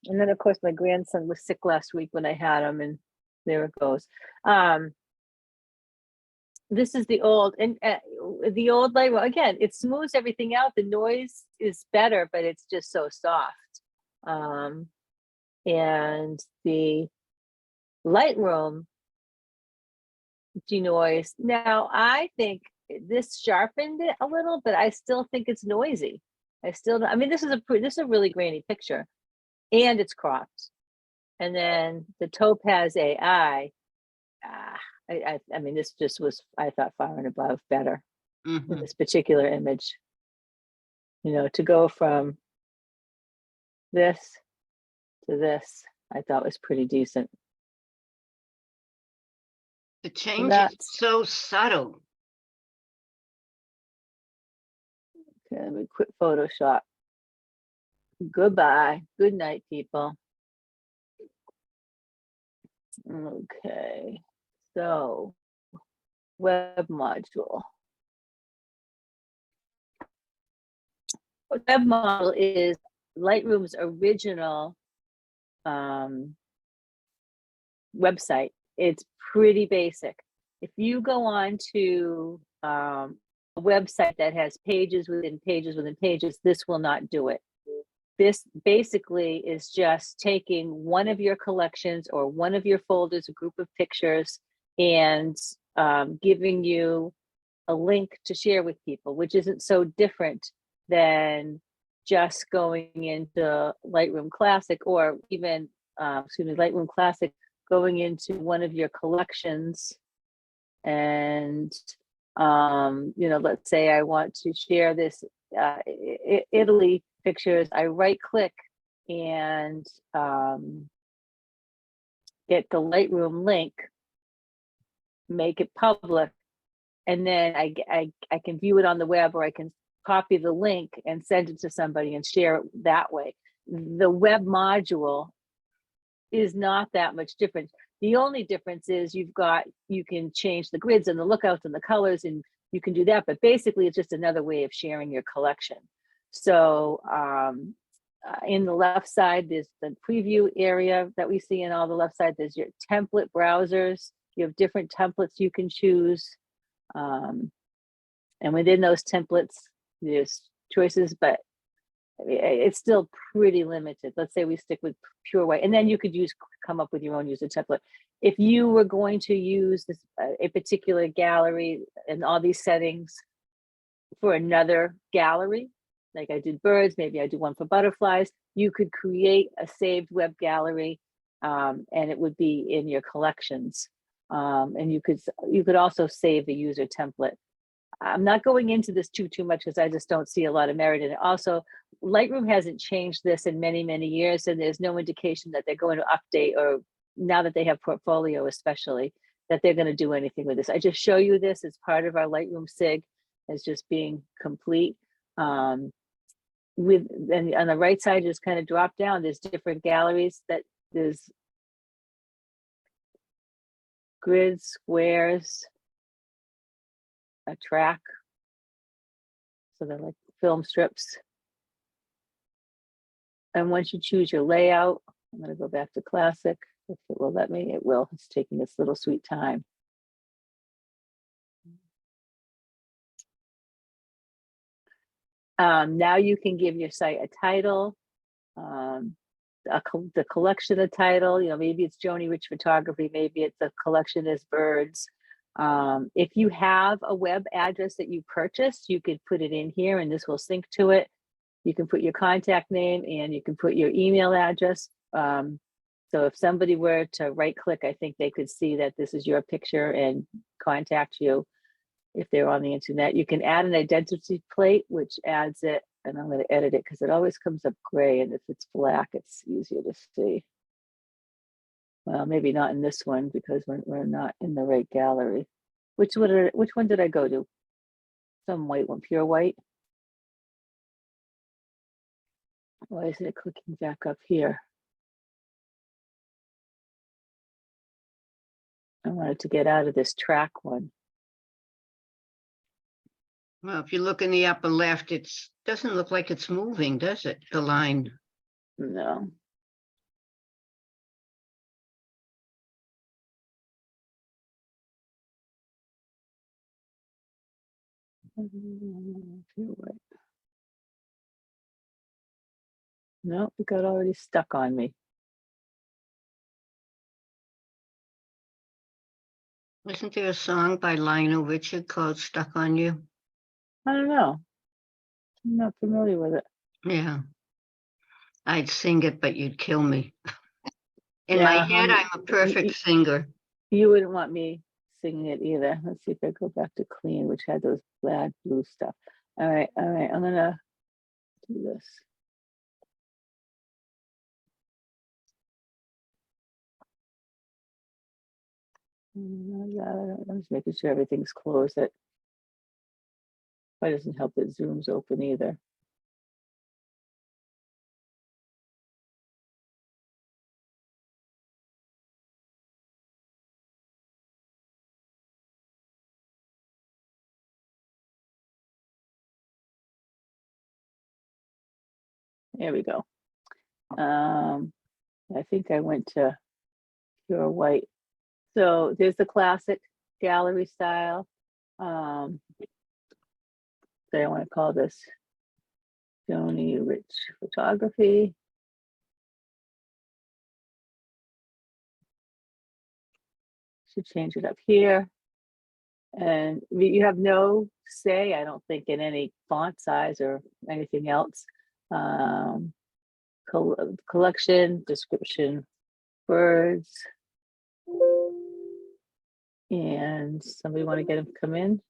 and then of course my grandson was sick last week when I had him, and there it goes. This is the old, and the old Lightroom. Again, it smooths everything out. The noise is better, but it's just so soft. And the Lightroom denoise. Now, I think this sharpened it a little, but I still think it's noisy. I mean, this is a really grainy picture, and it's cropped. And then the Topaz AI, I mean, this just was, I thought, far and above better in Mhm. this particular image. You know, to go from this to this, I thought was pretty decent. The change is That's so subtle. okay. Let me quit Photoshop. Goodbye. Good night, people. Okay. So, web module. Web model is Lightroom's original website. It's pretty basic. If you go on to a website that has pages within pages within pages, this will not do it. This basically is just taking one of your collections or one of your folders, a group of pictures, and giving you a link to share with people, which isn't so different than just going into Lightroom Classic, or even, Lightroom Classic, going into one of your collections and, let's say I want to share this Italy pictures. I right click and get the Lightroom link, make it public, and then I can view it on the web, or I can copy the link and send it to somebody and share it that way. The web module is not that much different. The only difference is you can change the grids and the lookouts and the colors, and you can do that, but basically it's just another way of sharing your collection. So in the left side, there's the preview area that we see. In all the left side, there's your template browsers. You have different templates you can choose. And within those templates, there's choices, but it's still pretty limited. Let's say we stick with pure white, and then you could come up with your own user template. If you were going to use this a particular gallery and all these settings for another gallery, like I did birds, maybe I do one for butterflies, you could create a saved web gallery, and it would be in your collections. And you could also save the user template. I'm not going into this too much because I just don't see a lot of merit in it. Also, Lightroom hasn't changed this in many, many years, and there's no indication that they're going to update, or now that they have Portfolio especially, that they're going to do anything with this. I just show you this as part of our Lightroom SIG as just being complete. And on the right side, just kind of drop down. There's different galleries that there's grids, squares, a track. So they're like film strips. And once you choose your layout, I'm going to go back to classic. If it will let me, it will. It's taking its little sweet time. Now you can give your site a title, the collection of title. Maybe it's Joni Rich Photography, maybe it's the collection is birds. If you have a web address that you purchased, you could put it in here and this will sync to it. You can put your contact name and you can put your email address. So if somebody were to right click, I think they could see that this is your picture and contact you if they're on the internet. You can add an identity plate, which adds it, and I'm going to edit it because it always comes up gray, and if it's black, it's easier to see. Well, maybe not in this one because we're not in the right gallery. Which one did I go to? Some white one, pure white. Why isn't it clicking back up here? I wanted to get out of this track one. Well, if you look in the upper left, doesn't look like it's moving, does it? The line. No. No, it got already stuck on me. Isn't there a song by Lionel Richie called Stuck on You? I don't know. I'm not familiar with it. Yeah. I'd sing it, but you'd kill me. In Yeah, my head, I'm a perfect singer. You wouldn't want me singing it either. Let's see if I go back to clean, which had those bad blue stuff. All right, I'm gonna do this. I'm just making sure everything's closed. That probably doesn't help that Zoom's open either. There we go. I think I went to pure white. So there's the classic gallery style. So I want to call this Joni Rich Photography. Should change it up here. And you have no say, I don't think, in any font size or anything else. Collection, description, words. And somebody want to get him to come in?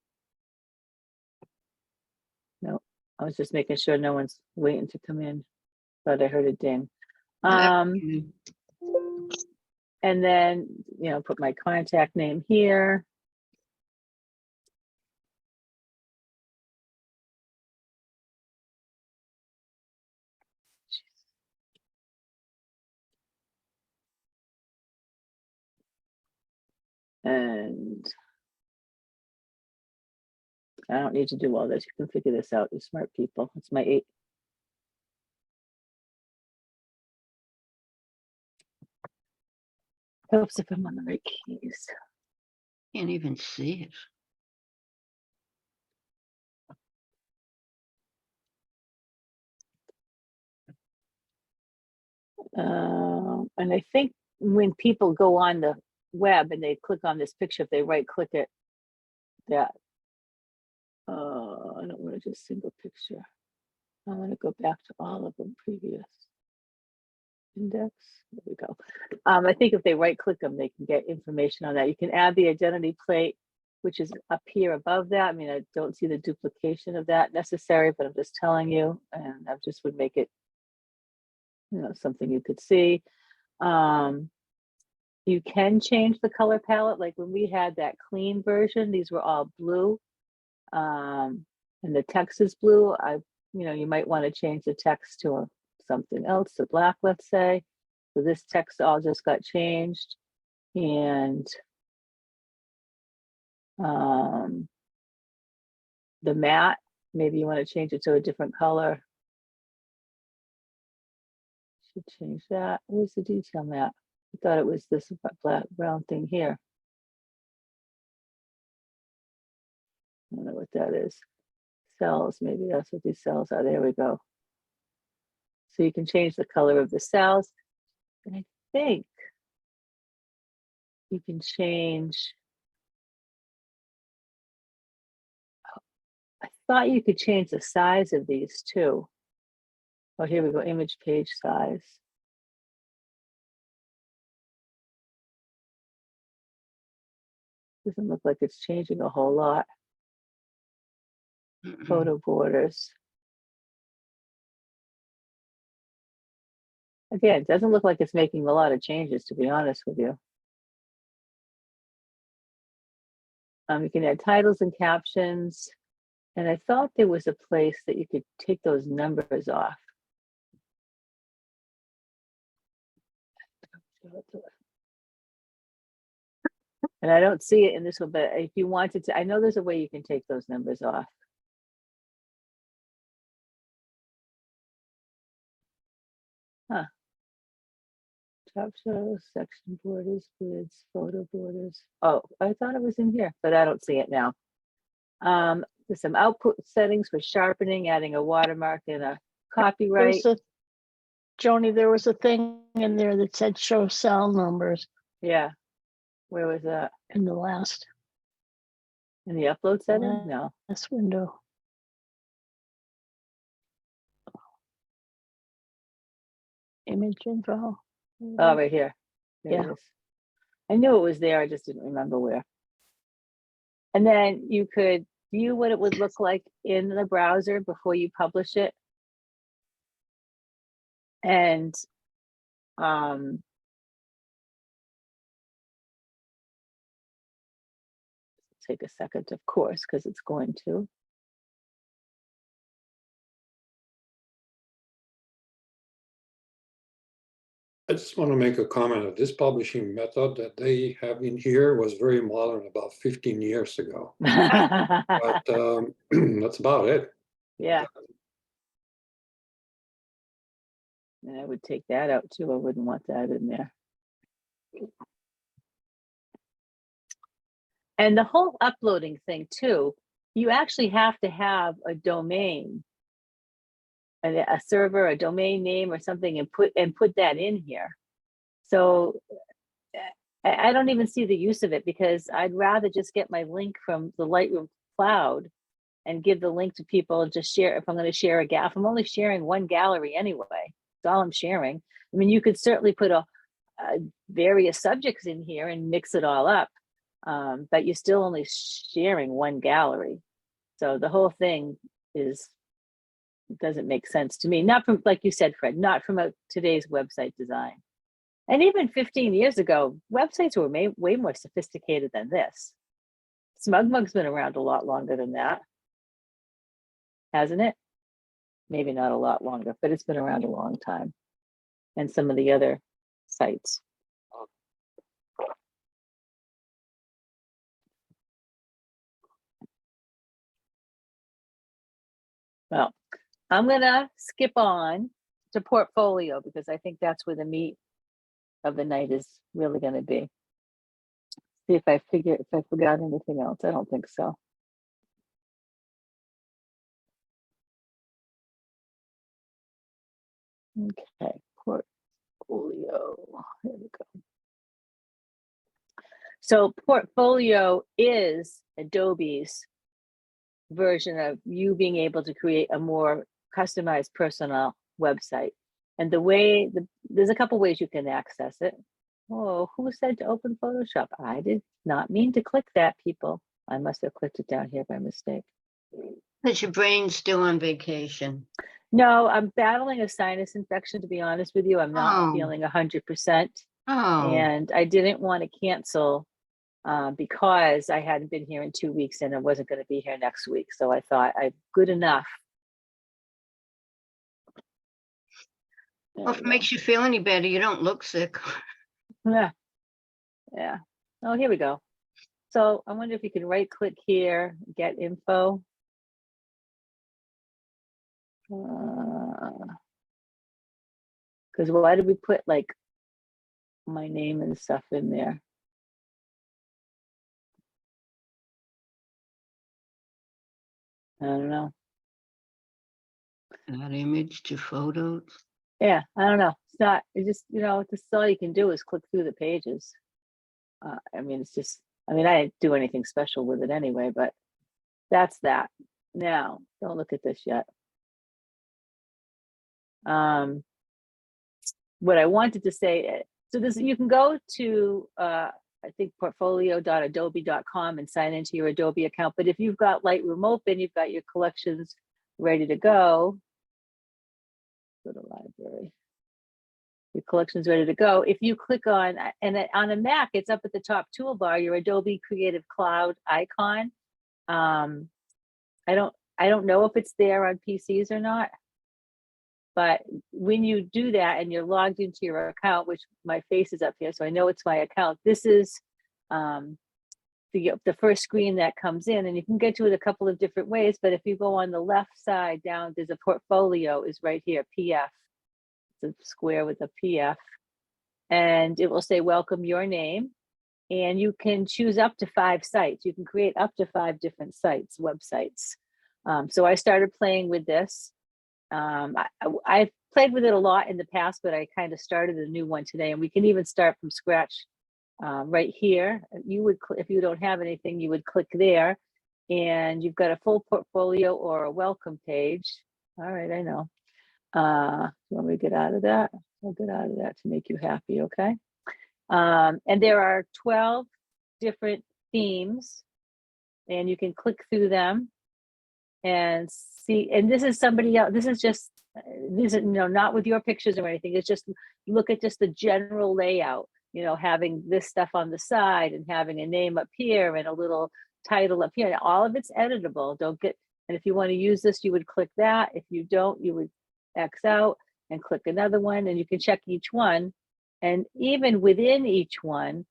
No, I was just making sure no one's waiting to come in, but I heard a ding. And then, put my contact name here. And I don't need to do all this. You can figure this out, you smart people. It's my 8. Helps if I'm on the right keys. Can't even see it. And I think when people go on the web and they click on this picture, if they right click it, that I don't want to just single picture. I want to go back to all of them previous. Index, there we go. I think if they right click them, they can get information on that. You can add the identity plate, which is up here above that. I mean, I don't see the duplication of that necessary, but I'm just telling you, and I just would make it, something you could see. You can change the color palette. Like when we had that clean version, these were all blue. And the text is blue. You might want to change the text to something else, to black, let's say. So this text all just got changed. And the matte, maybe you want to change it to a different color. Should change that. Where's the detail matte? I thought it was this black brown thing here. I don't know what that is. Cells, maybe that's what these cells are. There we go. So you can change the color of the cells. And I think you can change. I thought you could change the size of these too. Oh, here we go, image page size. Doesn't look like it's changing a whole lot. Photo borders. Again, it doesn't look like it's making a lot of changes, to be honest with you. You can add titles and captions. And I thought there was a place that you could take those numbers off. And I don't see it in this one, but if you wanted to, I know there's a way you can take those numbers off. Huh. Top shows, section borders, grids, photo borders. Oh, I thought it was in here, but I don't see it now. There's some output settings for sharpening, adding a watermark and a copyright. Joni, there was a thing in there that said show cell numbers. Yeah. Where was that? in the last In the upload setting? No. window. Image info. Oh, right here. There Yeah. it is. I knew it was there. I just didn't remember where. And then you could view what it would look like in the browser before you publish it. And take a second, of course, because it's going to. I just want to make a comment that this publishing method that they have in here was very modern about 15 years ago. But that's about it. Yeah. And I would take that out too. I wouldn't want that in there. And the whole uploading thing too, you actually have to have a domain, a server, a domain name or something, and put that in here. So I don't even see the use of it, because I'd rather just get my link from the Lightroom cloud and give the link to people and just share. If I'm going to share if I'm only sharing one gallery anyway, that's all I'm sharing. I mean, you could certainly put a various subjects in here and mix it all up, but you're still only sharing one gallery. So the whole thing doesn't make sense to me. Not from, like you said, Fred, not from today's website design. And even 15 years ago, websites were way more sophisticated than this. SmugMug's been around a lot longer than that, hasn't it? Maybe not a lot longer, but it's been around a long time. And some of the other sites. Well, I'm gonna skip on to portfolio because I think that's where the meat of the night is really gonna be. See if I forgot anything else. I don't think so. Okay, portfolio. Here we go. So portfolio is Adobe's version of you being able to create a more customized personal website. And the way there's a couple ways you can access it. Oh, who said to open Photoshop? I did not mean to click that, people. I must have clicked it down here by mistake. Because your brain's still on vacation. No, I'm battling a sinus infection, to be honest with you. I'm not feeling 100%. Oh, And I didn't want to cancel because I hadn't been here in 2 weeks and I wasn't going to be here next week. So I thought I'm good enough. well, if it makes you feel any better, you don't look sick. Yeah. Yeah. Oh, here we go. So I wonder if you can right click here, get info. Because why did we put like my name and stuff in there? I don't know. Add image to photos. Yeah, I don't know. It's not, it just, this is all you can do is click through the pages. I mean, it's just, I didn't do anything special with it anyway, but that's that. Now, don't look at this yet. What I wanted to say, so this, you can go to, I think portfolio.adobe.com and sign into your Adobe account. But if you've got Lightroom open, you've got your collections ready to go. Go to library. Your collection's ready to go. If you click on, and on a Mac, it's up at the top toolbar, your Adobe Creative Cloud icon. I don't know if it's there on PCs or not, but when you do that and you're logged into your account, which my face is up here, so I know it's my account, this is the first screen that comes in, and you can get to it a couple of different ways, but if you go on the left side down, there's a portfolio is right here, PF. It's a square with a PF, and it will say welcome your name, and you can choose up to 5 sites. You can create up to 5 different sites, websites. So I started playing with this. I've played with it a lot in the past, but I kind of started a new one today, and we can even start from scratch right here. You would, if you don't have anything, you would click there, and you've got a full portfolio or a welcome page. All right, I know. You want me to get out of that? I'll get out of that to make you happy, okay? And there are 12 different themes, and you can click through them and see. And this is somebody else. This is just, this is, not with your pictures or anything. It's just, look at just the general layout, having this stuff on the side and having a name up here and a little title up here. All of it's editable. And if you want to use this, you would click that. If you don't, you would X out and click another one, and you can check each one. And even within each one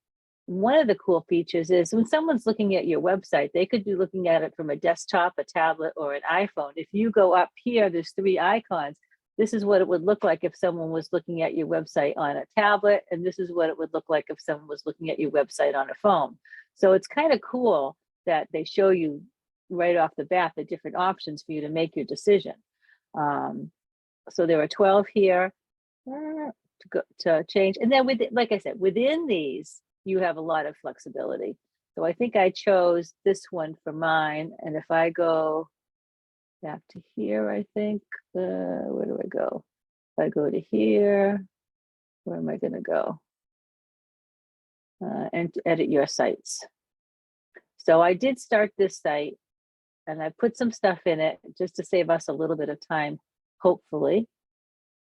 of the cool features is when someone's looking at your website, they could be looking at it from a desktop, a tablet, or an iPhone. If you go up here, there's 3 icons. This is what it would look like if someone was looking at your website on a tablet, and this is what it would look like if someone was looking at your website on a phone. So it's kind of cool that they show you right off the bat the different options for you to make your decision. So there are 12 here to change. And then like I said, within these, you have a lot of flexibility. So I think I chose this one for mine. And if I go back to here, I think, where do I go? If I go to here, where am I going to go? And edit your sites. So I did start this site, and I put some stuff in it just to save us a little bit of time, hopefully.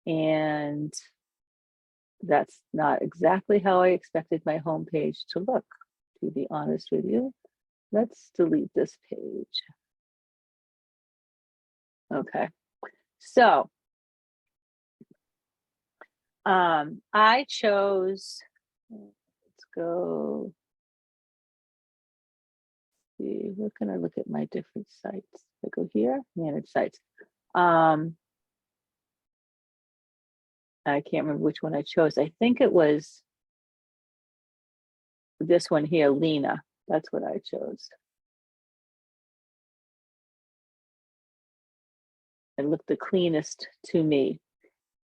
And that's not exactly how I expected my homepage to look, to be honest with you. Let's delete this page. Okay, so I chose, let's go, see, where can I look at my different sites? I go here, manage sites. I can't remember which one I chose. I think it was this one here, Lena. That's what I chose. It looked the cleanest to me.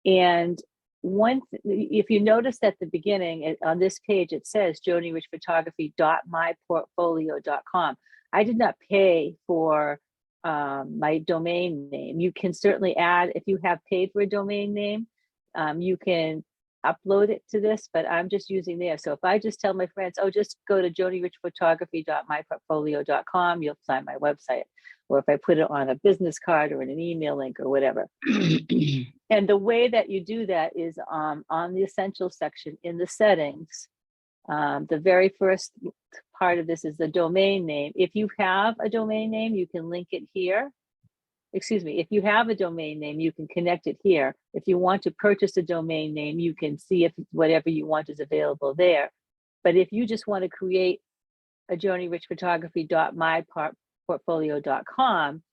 And if you notice at the beginning on this page, it says jonierichphotography.myportfolio.com. I did not pay for my domain name. You can certainly add, if you have paid for a domain name, you can upload it to this, but I'm just using there. So if I just tell my friends, oh, just go to jonierichphotography.myportfolio.com, you'll find my website. Or if I put it on a business card or in an email link or whatever. And the way that you do that is on the essentials section in the settings. The very first part of this is the domain name. If you have a domain name, you can link it here. Excuse me, if you have a domain name, you can connect it here. If you want to purchase a domain name, you can see if whatever you want is available there. But if you just want to create a jonierichphotography.myportfolio.com,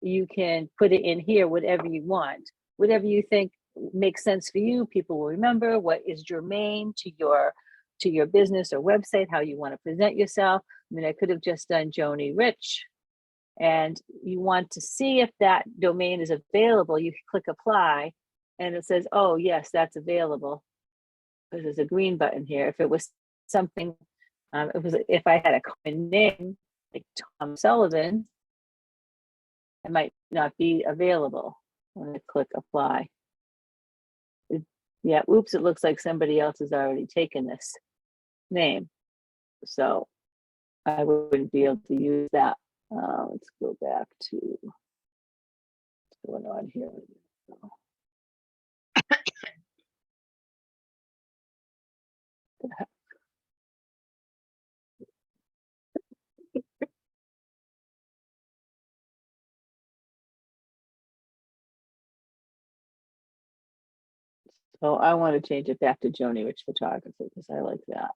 you can put it in here, whatever you want, whatever you think makes sense for you. People will remember what is germane to your business or website, how you want to present yourself. I mean, I could have just done Joni Rich. And you want to see if that domain is available, you click apply, and it says, oh, yes, that's available. There's a green button here. If it was something, if I had a common name, like Tom Sullivan, it might not be available when I click apply. Yeah, oops, it looks like somebody else has already taken this name. So I wouldn't be able to use that. Let's go back to what's going on here. So I want to change it back to Joni Rich Photography because I like that.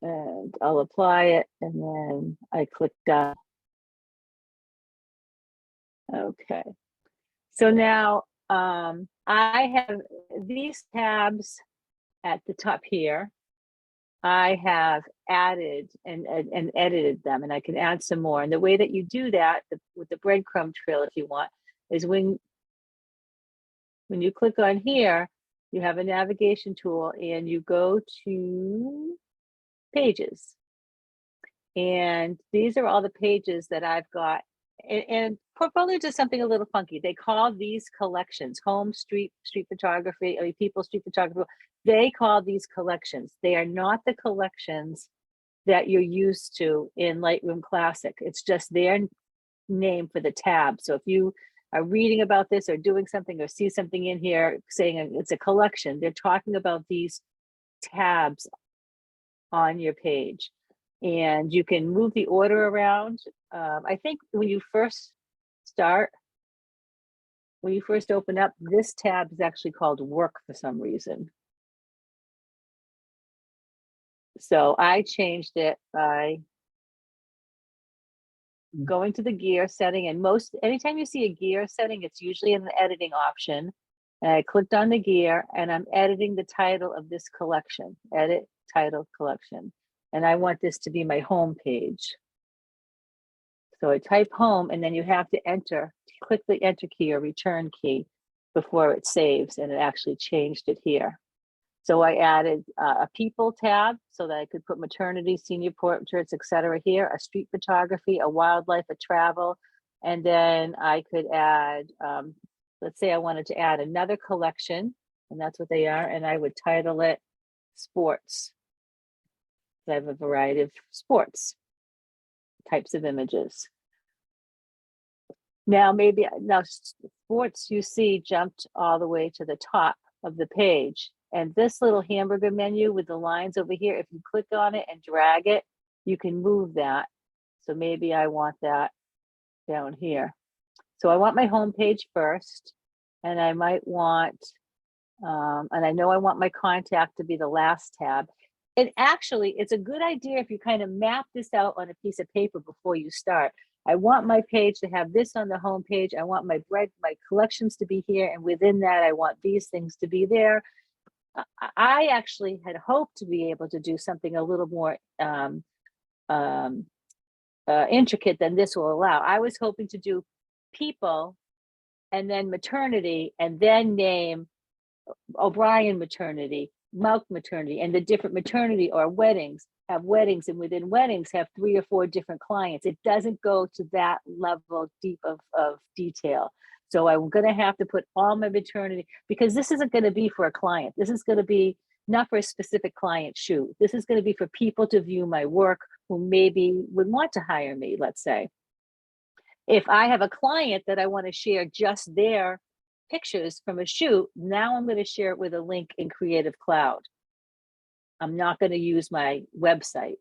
And I'll apply it, and then I click done. Okay. So now I have these tabs at the top here. I have added and edited them, and I can add some more. And the way that you do that with the breadcrumb trail, if you want, is when when you click on here, you have a navigation tool and you go to pages. And these are all the pages that I've got. And Portfolio does something a little funky. They call these collections, home, street photography, I mean, people, street photography. They call these collections. They are not the collections that you're used to in Lightroom Classic. It's just their name for the tab. So if you are reading about this or doing something or see something in here saying it's a collection, they're talking about these tabs on your page. And you can move the order around. I think when you first open up, this tab is actually called work for some reason. So I changed it by going to the gear setting, and anytime you see a gear setting, it's usually in the editing option. And I clicked on the gear and I'm editing the title of this collection, edit title collection. And I want this to be my home page. So I type home and then you have to click the enter key or return key before it saves, and it actually changed it here. So I added a people tab so that I could put maternity, senior portraits, etc. here, a street photography, a wildlife, a travel, and then I could add, let's say I wanted to add another collection, and that's what they are, and I would title it sports. I have a variety of sports types of images. Now sports you see jumped all the way to the top of the page. And this little hamburger menu with the lines over here, if you click on it and drag it, you can move that. So maybe I want that down here. So I want my home page first, and I might want, and I know I want my contact to be the last tab. And actually, it's a good idea if you kind of map this out on a piece of paper before you start. I want my page to have this on the home page. I want my collections to be here, and within that, I want these things to be there. I actually had hoped to be able to do something a little more intricate than this will allow. I was hoping to do people and then maternity and then name O'Brien maternity, Malk maternity, and the different maternity or weddings, and within weddings have 3 or 4 different clients. It doesn't go to that level deep of detail. So I'm going to have to put all my maternity, because this isn't going to be for a client. This is going to be not for a specific client shoot. This is going to be for people to view my work who maybe would want to hire me, let's say. If I have a client that I want to share just their pictures from a shoot, now I'm going to share it with a link in Creative Cloud. I'm not going to use my website.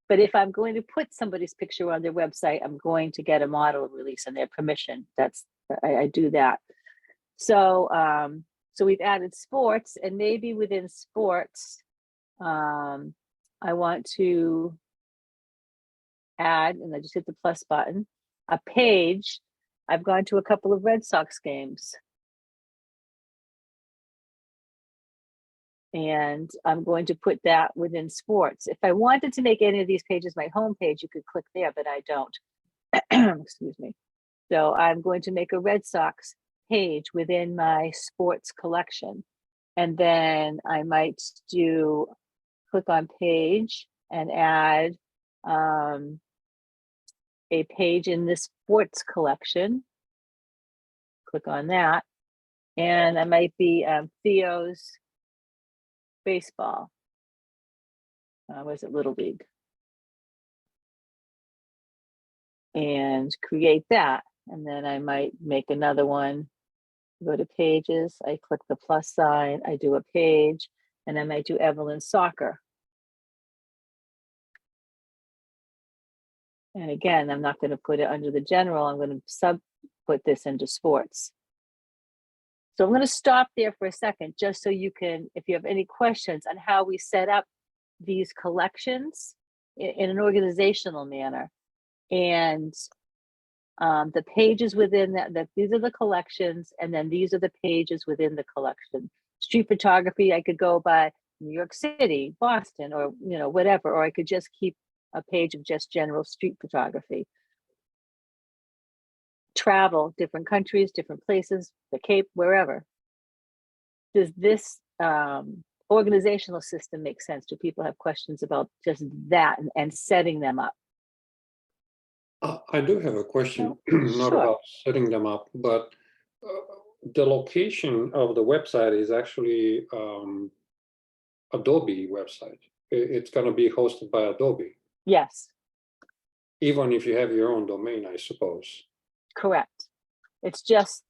But if I'm going to put somebody's picture on their website, I'm going to get a model release and their permission. I do that. So so we've added sports, and maybe within sports, I want to add, and I just hit the plus button, a page. I've gone to a couple of Red Sox games. And I'm going to put that within sports. If I wanted to make any of these pages my home page, you could click there, but I don't. Excuse me. So I'm going to make a Red Sox page within my sports collection. And then I might click on page and add a page in this sports collection. Click on that. And I might be Theo's baseball. Was it Little League? And create that. And then I might make another one. Go to pages, I click the plus sign, I do a page, and I might do Evelyn soccer. And again, I'm not going to put it under the general, I'm going to put this into sports. So I'm going to stop there for a second, just so you can, if you have any questions on how we set up these collections in an organizational manner. And the pages within that, these are the collections, and then these are the pages within the collection. Street photography, I could go by New York City, Boston, or whatever, or I could just keep a page of just general street photography. Travel, different countries, different places, the Cape, wherever. does this organizational system make sense? Do people have questions about just that and setting them up? I do have a question, not Sure. about setting them up, but the location of the website is actually Adobe website. It's going to be hosted by Adobe, Yes, even if you have your own domain, I suppose. correct. It's just,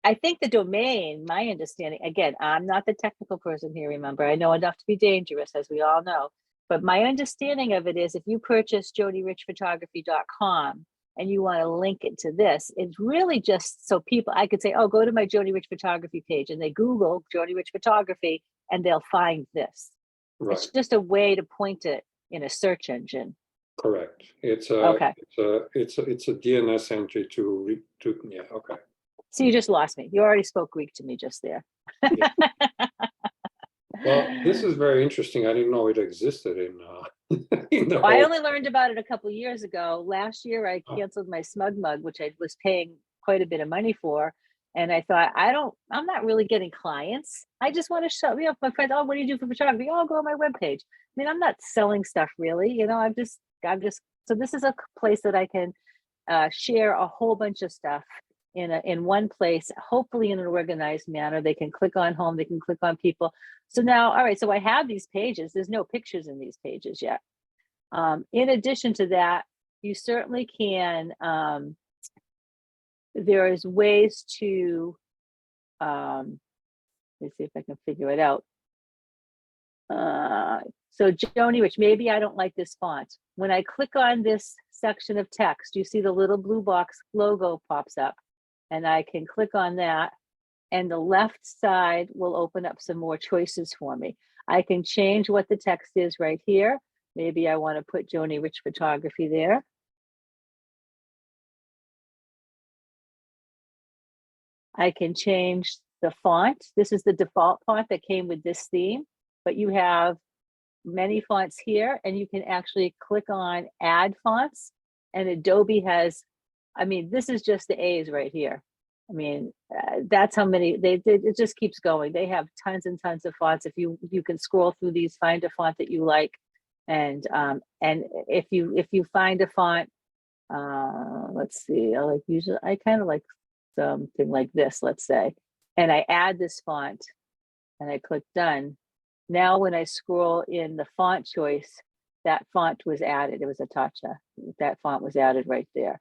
I think the domain, my understanding, again, I'm not the technical person here, remember, I know enough to be dangerous, as we all know. But my understanding of it is if you purchase jodyricphotography.com and you want to link it to this, it's really just so people, I could say, oh, go to my Jody Rich Photography page, and they Google Jody Rich Photography and they'll find this. Right. It's just a way to point it in a search engine. Correct. It's a Okay. it's a DNS entry to yeah. Okay. So you just lost me. You already spoke Greek to me just there. Yeah. Well, this is very interesting. I didn't know it existed in in the I whole. only learned about it a couple of years ago. Last year, I canceled my Smug Mug, which I was paying quite a bit of money for. And I thought, I'm not really getting clients. I just want to show, my friends, oh, what do you do for photography? Oh, go on my webpage. I mean, I'm not selling stuff really, I'm just, so this is a place that I can share a whole bunch of stuff in one place, hopefully in an organized manner. They can click on home, they can click on people. So now, all right, so I have these pages. There's no pictures in these pages yet. In addition to that, you certainly can, there is ways to, let's see if I can figure it out. So Joni, which maybe I don't like this font. When I click on this section of text, you see the little blue box logo pops up, and I can click on that, and the left side will open up some more choices for me. I can change what the text is right here. Maybe I want to put Joni Rich Photography there. I can change the font. This is the default font that came with this theme, but you have many fonts here, and you can actually click on add fonts, and Adobe has, I mean, this is just the A's right here. I mean, that's how many it just keeps going. They have tons and tons of fonts. If you can scroll through these, find a font that you like, and if you find a font, let's see, I kind of like something like this, let's say, and I add this font and I click done. Now when I scroll in the font choice, that font was added. It was Atacha. That font was added right there.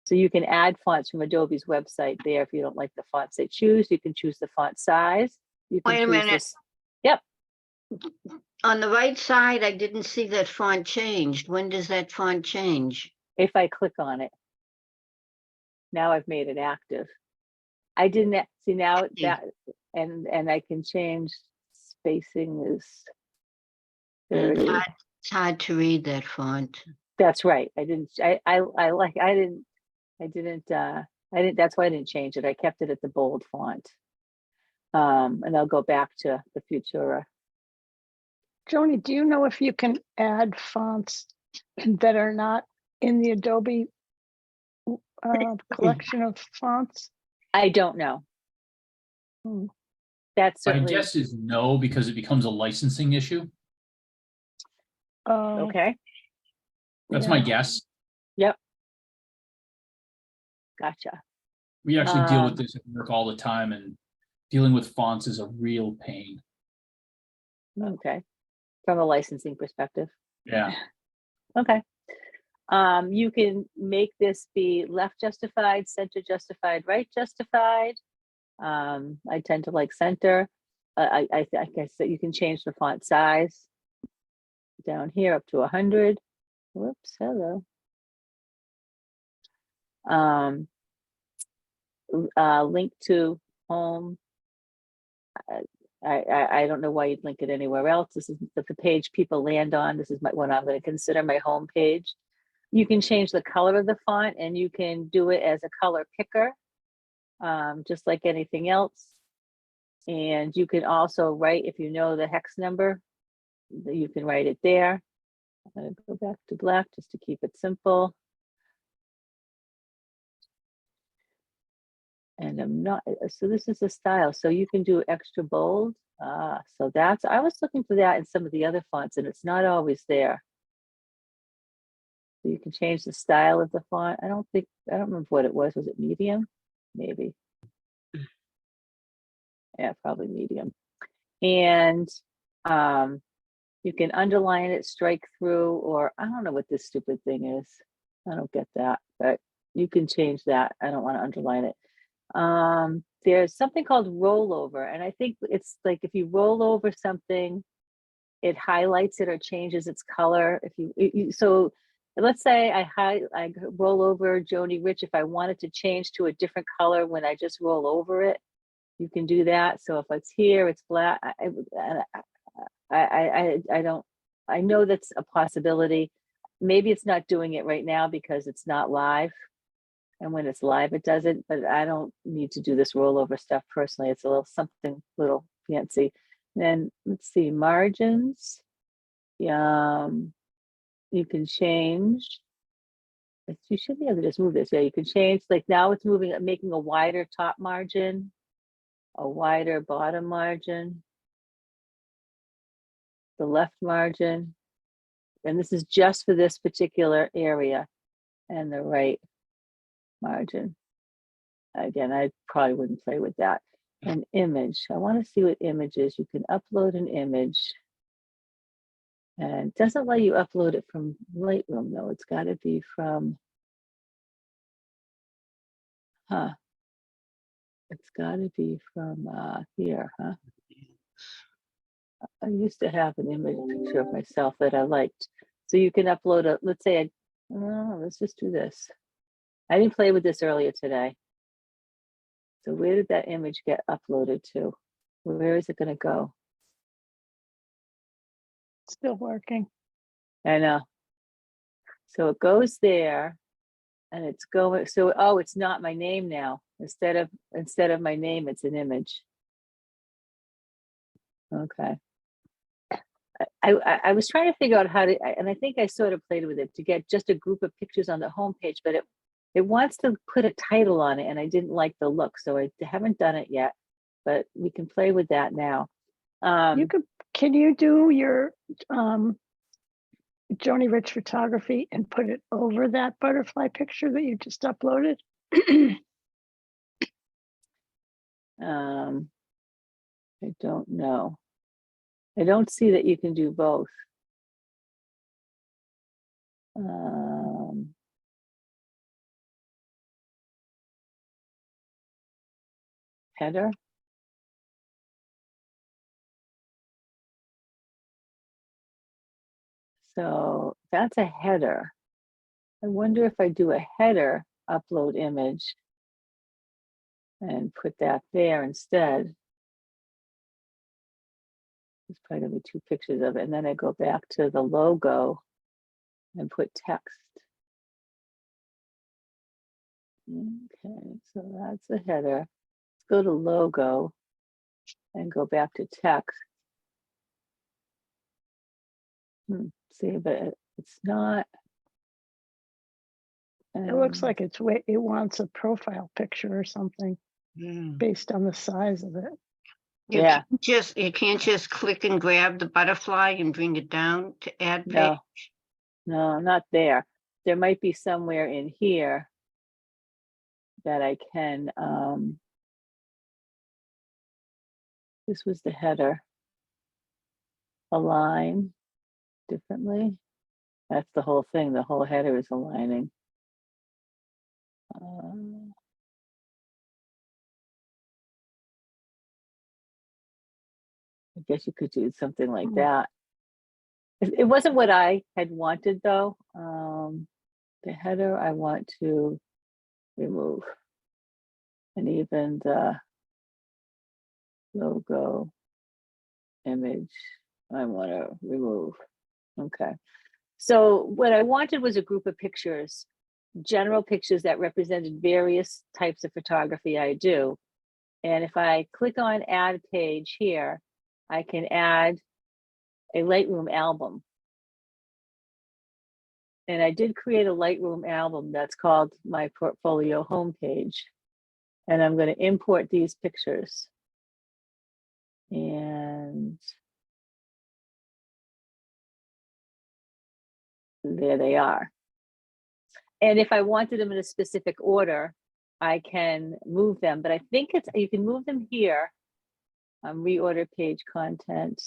So you can add fonts from Adobe's website there. If you don't like the fonts they choose, you can choose the font size. You can Wait a choose minute. this. Yep. On the right side, I didn't see that font changed. When does that font change? If I click on it, now I've made it active. I didn't see now that, and I can change spacing is 30. It's hard to read that font. That's right. That's why I didn't change it. I kept it at the bold font. And I'll go back to the Futura. Joni, do you know if you can add fonts that are not in the Adobe collection of fonts? I don't know. That's My certainly guess is no, because it becomes a licensing issue. okay. That's Yeah. my guess. Yep. Gotcha. We actually deal with this at work all the time, and dealing with fonts is a real pain. Okay. From a licensing perspective. Yeah. Okay. You can make this be left justified, center justified, right justified. I tend to like center. I guess that you can change the font size down here up to 100. Whoops, hello. Link to home. I don't know why you'd link it anywhere else. This is the page people land on. This is what I'm going to consider my home page. You can change the color of the font, and you can do it as a color picker, just like anything else. And you can also write, if you know the hex number, you can write it there. I'm going to go back to black just to keep it simple. And I'm not, so this is the style. So you can do extra bold. So that's, I was looking for that in some of the other fonts and it's not always there. So you can change the style of the font. I don't remember what it was. Was it medium? Maybe. Yeah, probably medium. And you can underline it, strike through, or I don't know what this stupid thing is. I don't get that, but you can change that. I don't want to underline it. There's something called rollover, and I think it's like if you roll over something, it highlights it or changes its color. If you so let's say I roll over Joni Rich. If I wanted to change to a different color when I just roll over it, you can do that. So if it's here, it's black. I know that's a possibility. Maybe it's not doing it right now because it's not live. And when it's live, it does it, but I don't need to do this rollover stuff personally. It's a little something little fancy. Then let's see, margins. You can change. You should be able to just move this. Yeah, you can change, like now it's moving, making a wider top margin, a wider bottom margin, the left margin. And this is just for this particular area, and the right margin. Again, I probably wouldn't play with that. An image, I want to see what images. You can upload an image. And it doesn't let you upload it from Lightroom though. It's got to be from, it's got to be from here, huh? I used to have an image picture of myself that I liked. So you can upload a, let's say, let's just do this. I didn't play with this earlier today. So where did that image get uploaded to? Where is it going to go? Still working. I know. So it goes there and it's going, so, oh, it's not my name now. Instead of my name, it's an image. Okay. I was trying to figure out how to, and I think I sort of played with it to get just a group of pictures on the homepage, but it wants to put a title on it and I didn't like the look. So I haven't done it yet, but we can play with that now. Can you do your Joni Rich photography and put it over that butterfly picture that you just uploaded? I don't know. I don't see that you can do both. Header. So that's a header. I wonder if I do a header upload image and put that there instead. There's probably gonna be two pictures of it. And then I go back to the logo and put text. Okay, so that's a header. Let's go to logo and go back to text. See, but it's not. It looks like it wants a profile picture or something based on the size of it. Yeah. You can't just click and grab the butterfly and bring it down to add page. No, not there. There might be somewhere in here that I can, this was the header. Align differently. That's the whole thing. The whole header is aligning. I guess you could do something like that. It wasn't what I had wanted though. The header I want to remove. And even the logo image I want to remove. Okay. So what I wanted was a group of pictures, general pictures that represented various types of photography I do. And if I click on add page here, I can add a Lightroom album. And I did create a Lightroom album that's called my portfolio homepage. And I'm going to import these pictures. And there they are. And if I wanted them in a specific order, I can move them, but I think it's, you can move them here. Reorder page content.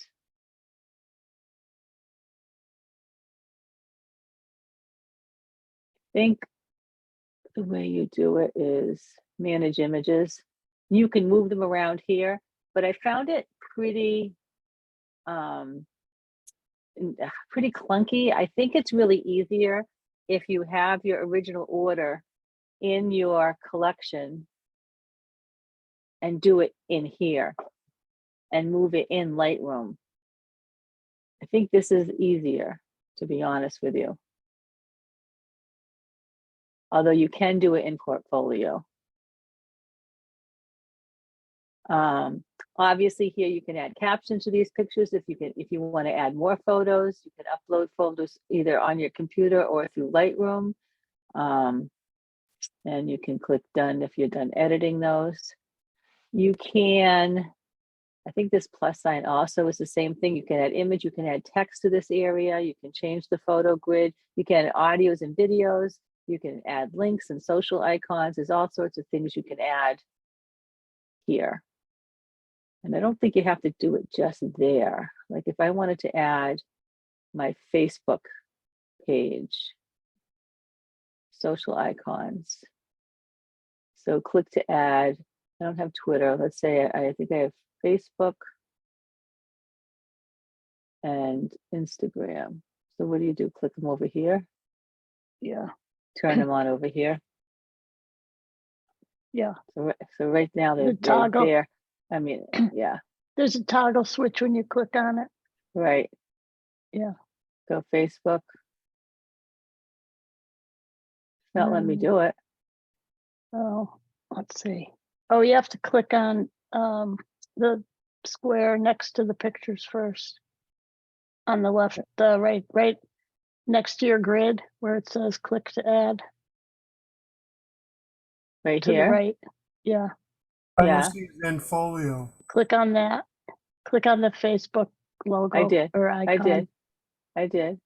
I think the way you do it is manage images. You can move them around here, but I found it pretty, pretty clunky. I think it's really easier if you have your original order in your collection and do it in here and move it in Lightroom. I think this is easier, to be honest with you. Although you can do it in Portfolio. Obviously here you can add captions to these pictures if you want to add more photos. You can upload photos either on your computer or through Lightroom. And you can click done if you're done editing those. You can, I think this plus sign also is the same thing. You can add image, you can add text to this area, you can change the photo grid, you can add audios and videos, you can add links and social icons. There's all sorts of things you can add here. And I don't think you have to do it just there. Like if I wanted to add my Facebook page, social icons. So click to add, I don't have Twitter. Let's say I think I have Facebook and Instagram. So what do? Click them over here? Yeah, Turn them on over here. yeah. So right now they're toggle. there. I mean, yeah, There's a toggle switch when you click on it. right. Yeah. Go Facebook. It's not letting me do it. Oh, let's see. Oh, you have to click on the square next to the pictures first. On the left, right next to your grid where it says click to add. Right To here. the right. Yeah. Yeah. You'll see Zenfolio. Click on that. Click on the Facebook logo I did. or icon. I did.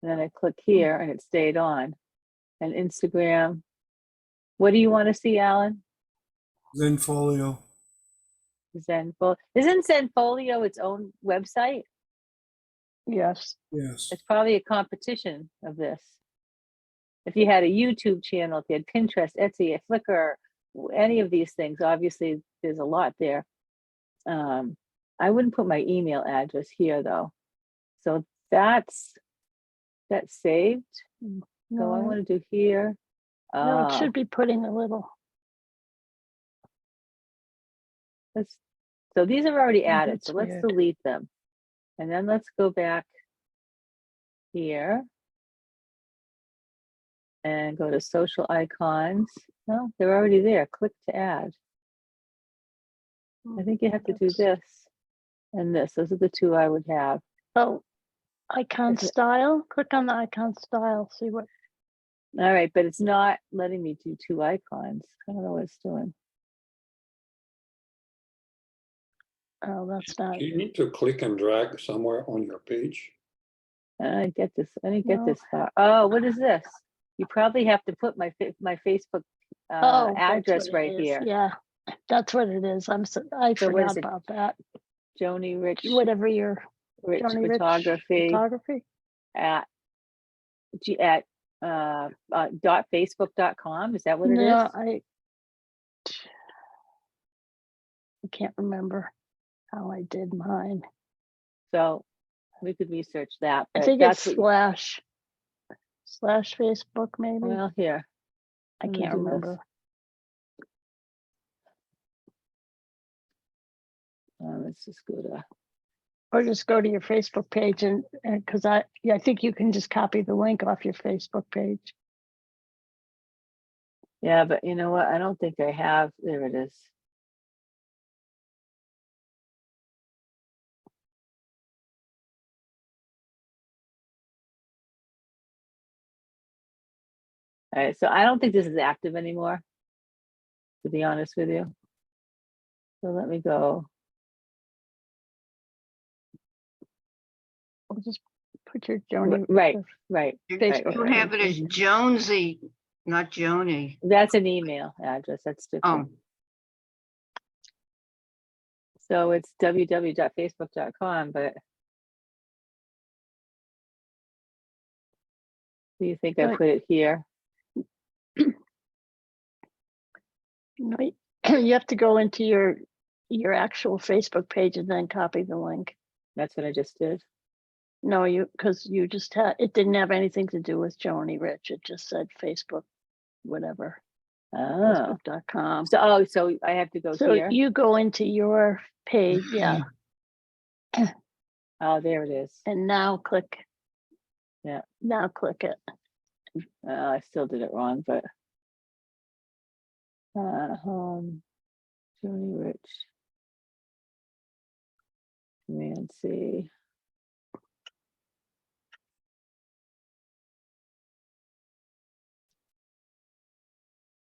And then I click here and it stayed on. And Instagram. What do you want to see, Alan? Zenfolio. Zenfolio. Isn't Zenfolio its own website? Yes. Yes. It's probably a competition of this. If you had a YouTube channel, if you had Pinterest, Etsy, Flickr, any of these things, obviously there's a lot there. I wouldn't put my email address here though. So that's saved. So I want to do here. No, it should be putting a little. So these are already added. That's So let's weird. delete them. And then let's go back here and go to social icons. No, they're already there. Click to add. I think you have to do this and this. Those are the two I would have. Oh, icon Is it- style. Click on the icon style. See what. All right, but it's not letting me do two icons. I don't know what it's doing. Oh, that's not. Do you need to click and drag somewhere on your page? I didn't get this. I didn't get No. this far. Oh, what is this? You probably have to put my Facebook Oh, that's address what it right is. here. Yeah, that's what it is. I So what forgot is it? about that. Joni Rich Whatever your Joni Rich photography. at .facebook.com. Is that what it No, is? I can't remember how I did mine. So we could research that. I But think it's that's what slash Facebook maybe. well, here. I let me can't do this. remember. Let's just go to. Or just go to your Facebook page and because I think you can just copy the link off your Facebook page. Yeah, but you know what? I don't think I have. There it is. All right, so I don't think this is active anymore. to be honest with you. So let me go. We'll just put your Joni. Right, right. You Right, you right. have it as Jonesy, not Joni. That's an email address. That's different. Oh, So it's www.facebook.com, but do you think I Right. put it here? No, you have to go into your actual Facebook page and then copy the link. That's what I just did. No, because you just had, it didn't have anything to do with Joni Rich. It just said Facebook, whatever, Oh, facebook.com. so I have to go So here. you go into your page, yeah, Oh, there it is. and now click. Yeah. Now click it. I still did it wrong, but home, Joni Rich, Command C.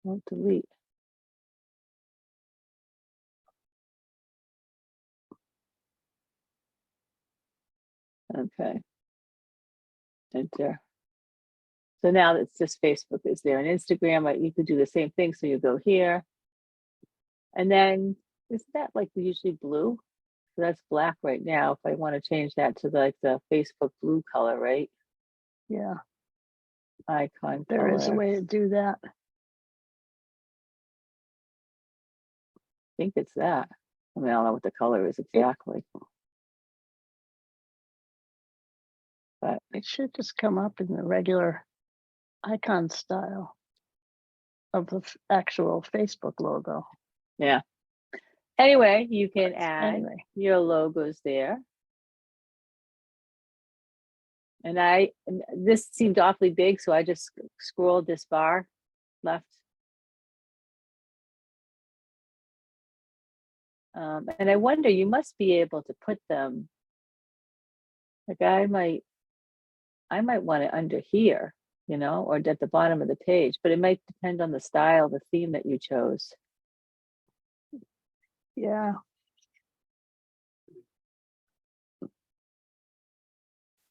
Don't delete. Okay. Enter. So now it's just Facebook is there, and Instagram, you could do the same thing. So you go here, and then isn't that like usually blue? So that's black right now. If I want to change that to like the Facebook blue color, right? Yeah, Icon there is a color. way to do that. I think it's that. I mean, I don't know what the color is exactly. But It should just come up in the regular icon style of the actual Facebook logo. yeah. Anyway, you can add Anyway, your logos there. And this seemed awfully big, so I just scrolled this bar left. And I wonder, you must be able to put them, like I might want it under here, or at the bottom of the page, but it might depend on the style, the theme that you chose. yeah,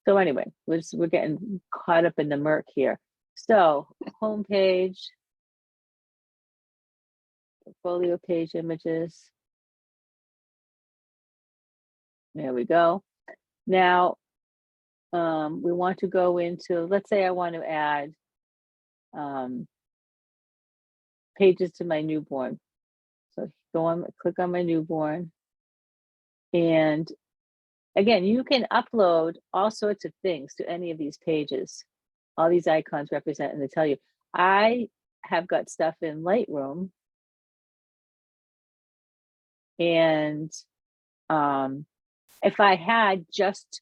So anyway, we're getting caught up in the murk here. So homepage, portfolio page images. There we go. Now, we want to go into, let's say I want to add pages to my newborn. So click on my newborn. And again, you can upload all sorts of things to any of these pages. All these icons represent, and they tell you. I have got stuff in Lightroom. And if I had just,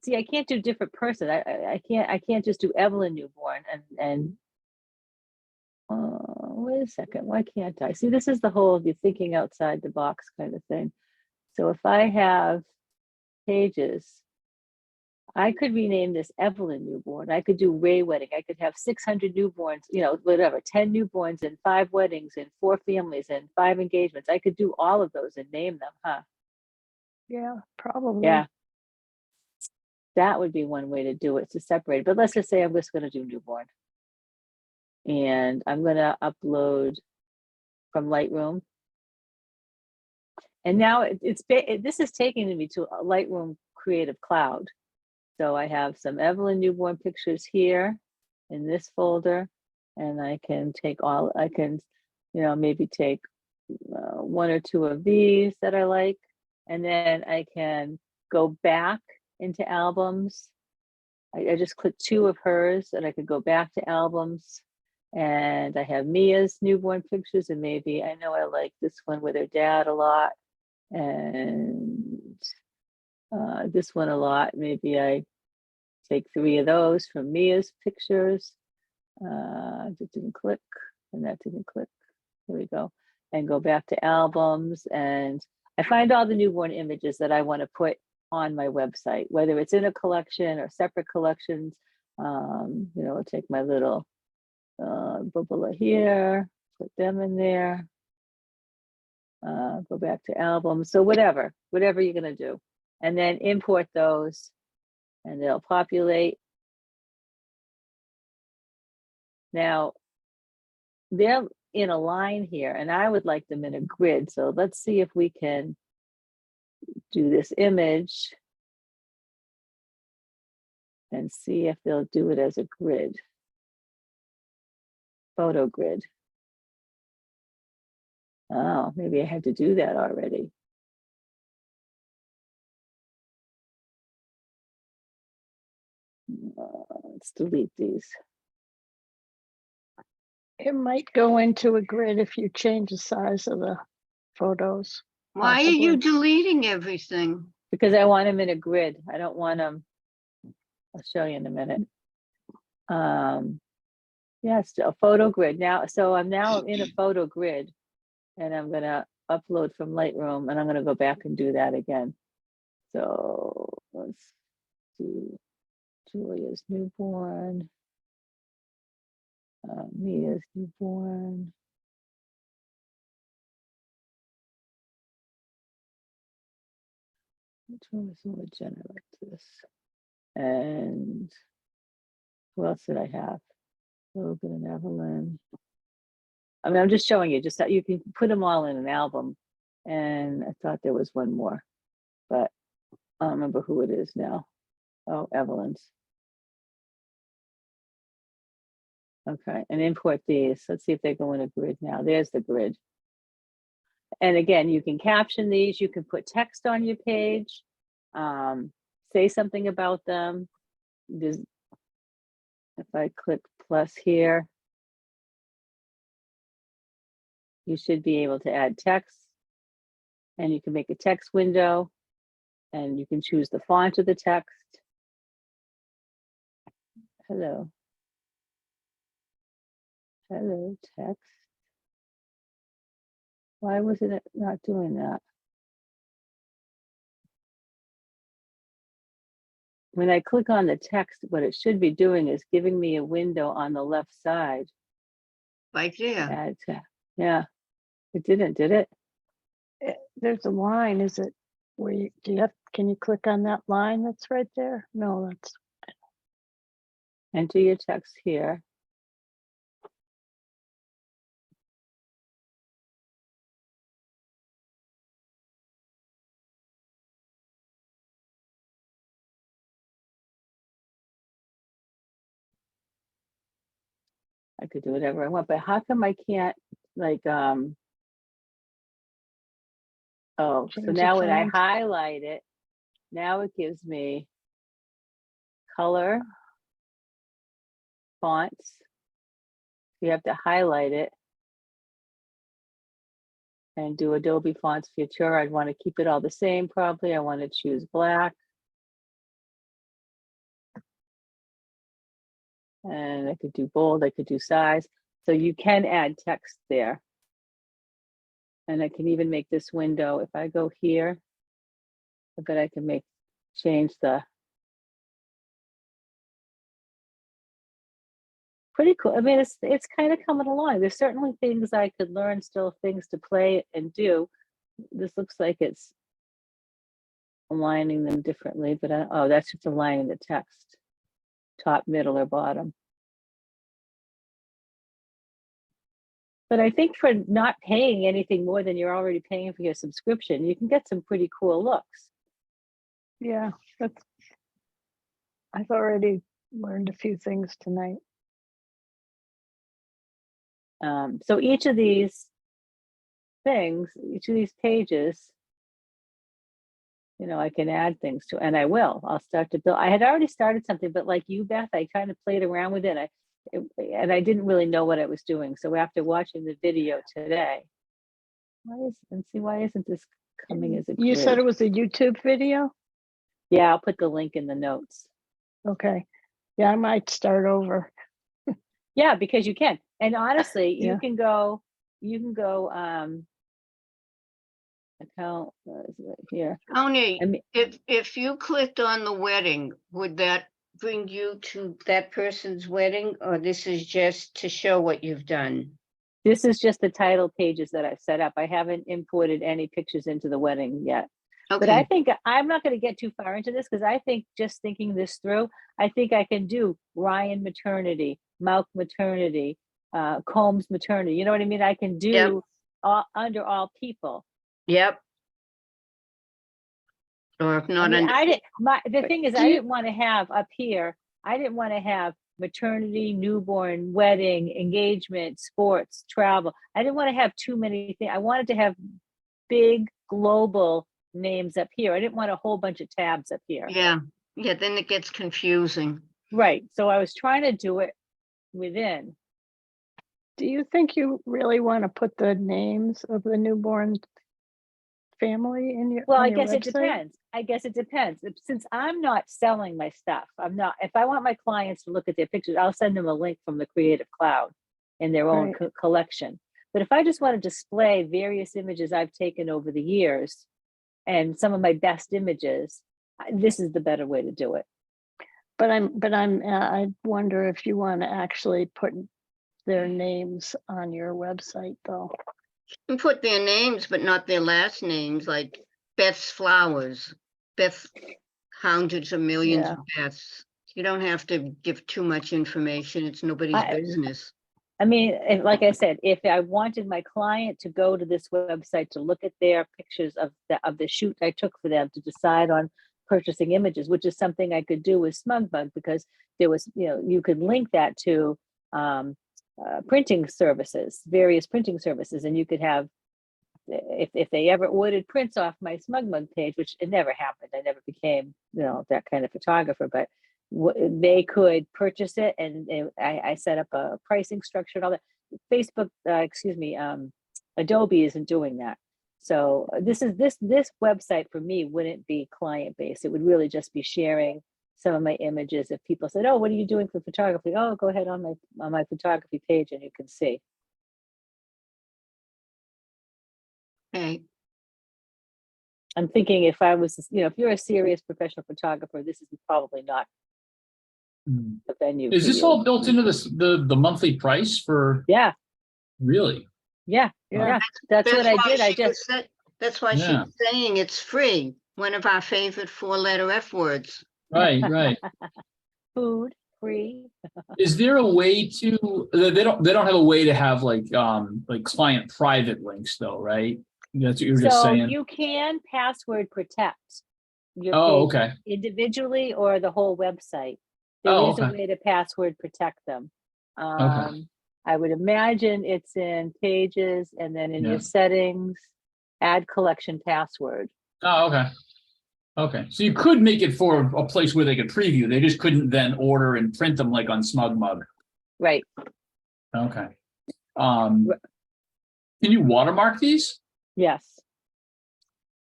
see, I can't do different person. I can't just do Evelyn newborn and wait a second, why can't I? See, this is the whole of you thinking outside the box kind of thing. So if I have pages, I could rename this Evelyn newborn. I could do Ray wedding. I could have 600 newborns, whatever, 10 newborns and 5 weddings and 4 families and 5 engagements. I could do all of those and name them, huh? yeah, probably. Yeah. That would be one way to do it, to separate. But let's just say I'm just going to do newborn. And I'm going to upload from Lightroom. And now this is taking me to a Lightroom Creative Cloud. So I have some Evelyn newborn pictures here in this folder, and I can maybe take 1 or 2 of these that I like, and then I can go back into albums. I just clicked 2 of hers, and I could go back to albums, and I have Mia's newborn pictures, and maybe I know I like this one with her dad a lot, and this one a lot. Maybe I take 3 of those from Mia's pictures. Just didn't click, and that didn't click. Here we go, and go back to albums, and I find all the newborn images that I want to put on my website, whether it's in a collection or separate collections. I'll take my little bubble here, put them in there. Go back to albums. So whatever you're gonna do. And then import those and they'll populate. Now, they're in a line here and I would like them in a grid. So let's see if we can do this image and see if they'll do it as a grid. Photo grid. Oh, maybe I had to do that already. Let's delete these. It might go into a grid if you change the size of the photos. Why are you Possibly. deleting everything? Because I want them in a grid. I don't want them. I'll show you in a minute. Yes, a photo grid now. So I'm now in a photo grid and I'm gonna upload from Lightroom and I'm gonna go back and do that again. So let's do Julia's newborn. Mia's newborn. Which one was more generous? This. And who else did I have? Logan and Evelyn. I mean, I'm just showing you, just that you can put them all in an album. And I thought there was one more, but I don't remember who it is now. Oh, Evelyn's. Okay, and import these. Let's see if they go in a grid now. There's the grid. And again, you can caption these. You can put text on your page. Say something about them. If I click plus here, you should be able to add text. And you can make a text window. And you can choose the font of the text. Hello. Hello, text. Why wasn't it not doing that? When I click on the text, what it should be doing is giving me a window on the left side. Right there. Add text. Yeah, it didn't, did it? There's a line, is it? Where you, can you click on that line that's right there? No, that's, Enter your text here. I could do whatever I want, but how come I can't like, oh, so Change the now when I font. highlight it, now it gives me color, fonts. You have to highlight it and do Adobe Fonts Future. I'd want to keep it all the same probably. I want to choose black. And I could do bold, I could do size. So you can add text there. And I can even make this window, if I go here, I bet I can change the. Pretty cool. I mean, it's kind of coming along. There's certainly things I could learn, still things to play and do. This looks like it's aligning them differently, but oh, that's just aligning the text, top, middle, or bottom. But I think for not paying anything more than you're already paying for your subscription, you can get some pretty cool looks. yeah, that's, I've already learned a few things tonight. So each of these things, each of these pages, you know, I can add things to, and I will. I'll start to build. I had already started something, but like you, Beth, I kind of played around with it. And I didn't really know what I was doing. So after watching the video today, why isn't this coming as a grid? You said it was a YouTube video? Yeah, I'll put the link in the notes. Okay. Yeah, I might start over. Yeah, because you can. And honestly, Yeah. you can go account right here. Tony, I mean, if you clicked on the wedding, would that bring you to that person's wedding, or this is just to show what you've done? This is just the title pages that I've set up. I haven't imported any pictures into the wedding yet. But I Okay, think I'm not going to get too far into this because I think just thinking this through, I think I can do Ryan maternity, Malk maternity, Combs maternity. You know what I mean? I can do under all people. yep. Or if I not, mean, under I didn't. The thing is, do I you- didn't want to have up here. I didn't want to have maternity, newborn, wedding, engagement, sports, travel. I didn't want to have too many things. I wanted to have big global names up here. I didn't want a whole bunch of tabs up here. yeah, then it gets confusing. Right. So I was trying to do it within. Do you think you really want to put the names of the newborn family in your, Well, on I your guess it website? depends. I guess it depends. Since I'm not selling my stuff, I'm not, if I want my clients to look at their pictures, I'll send them a link from the Creative Cloud in their own Right. collection. But if I just want to display various images I've taken over the years and some of my best images, this is the better way to do it. But I wonder if you want to actually put their names on your website though. You can put their names, but not their last names, like Beth's Flowers, Beth, hundreds of millions of Beths. You don't have to give too much information. It's nobody's business. I mean, like I said, if I wanted my client to go to this website to look at their pictures of the shoot I took for them to decide on purchasing images, which is something I could do with SmugMug because there was, you could link that to printing services, various printing services, and you could have, if they ever ordered prints off my SmugMug page, which it never happened, I never became, that kind of photographer, but they could purchase it, and I set up a pricing structure and all that. Facebook, Adobe isn't doing that. So this website for me wouldn't be client based. It would really just be sharing some of my images. If people said, "Oh, what are you doing for photography?" Oh, go ahead on my photography page and you can see. Okay, I'm thinking if I was, if you're a serious professional photographer, this is probably not the venue. Is for this you. all built into the monthly price for? Yeah, Really? yeah. That's what I why did. I she was just sa- That's why Yeah. she's saying it's free. One of our favorite 4-letter F words. Right, right. food free. Is there a way to, they don't have a way to have like client private links though, right? That's what you were just So saying. you can password protect your Oh, pages okay. individually or the whole website. There Oh, is a okay. way to password protect them. I would imagine it's in pages and then in Yeah. your settings, add collection password. Oh, okay. Okay. So you could make it for a place where they could preview. They just couldn't then order and print them like on SmugMug. Right. Okay. Can you watermark these? Yes.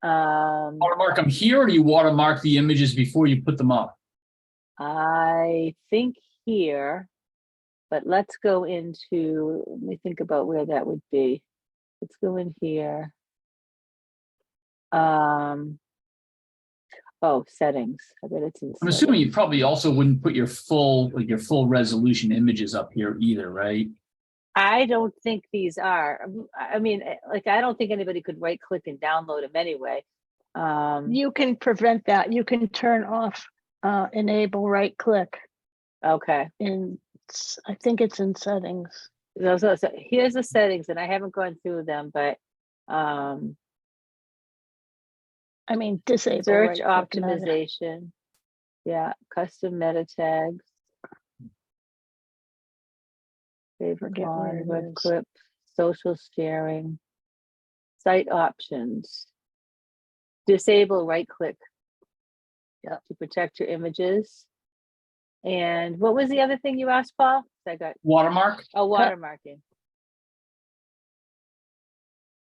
Watermark them here, or do you watermark the images before you put them up? I think here, but let's go into, let me think about where that would be. Let's go in here. Oh, settings. I bet it's in I'm assuming settings. you probably also wouldn't put your full resolution images up here either, right? I don't think these are. I mean, I don't think anybody could right click and download them anyway. You can prevent that. You can turn off, enable right click Okay. I think it's in settings. So here's the settings, and I haven't gone through them, but I mean, disable search right-click, not- optimization. Yeah, custom meta tags. Favorite Forget where font, it web is. clips, social sharing, site options. Disable right click. Yeah, to protect your images. And what was the other thing you asked, Paul? I got Watermark? watermarking.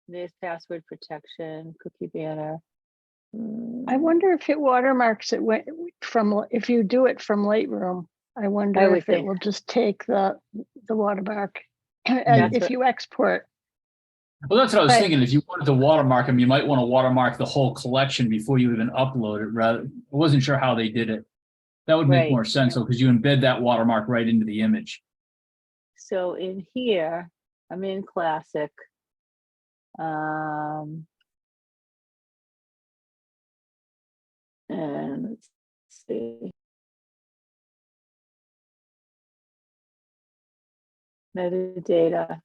There's password protection, cookie banner. I wonder if it watermarks it if you do it from Lightroom. I wonder would if it think. will just take the watermark That's if what- you export. Well, that's what I was But- thinking. If you wanted to watermark them, you might want to watermark the whole collection before you even upload it. I wasn't sure how they did it. That would make Right. more sense, though, because you embed that watermark right into the image. So in here, I'm in classic. And let's see. Metadata.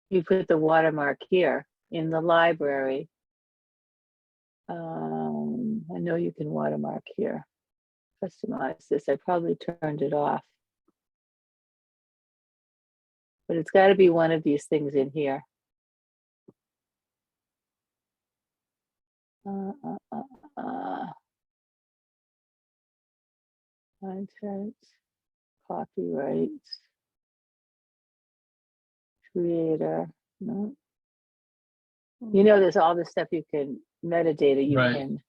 You put the watermark here in the library. I know you can watermark here. Customize this. I probably turned it off. But it's got to be one of these things in here. Content, copyrights, creator. No. You know, there's all this stuff you can, metadata you Right. can.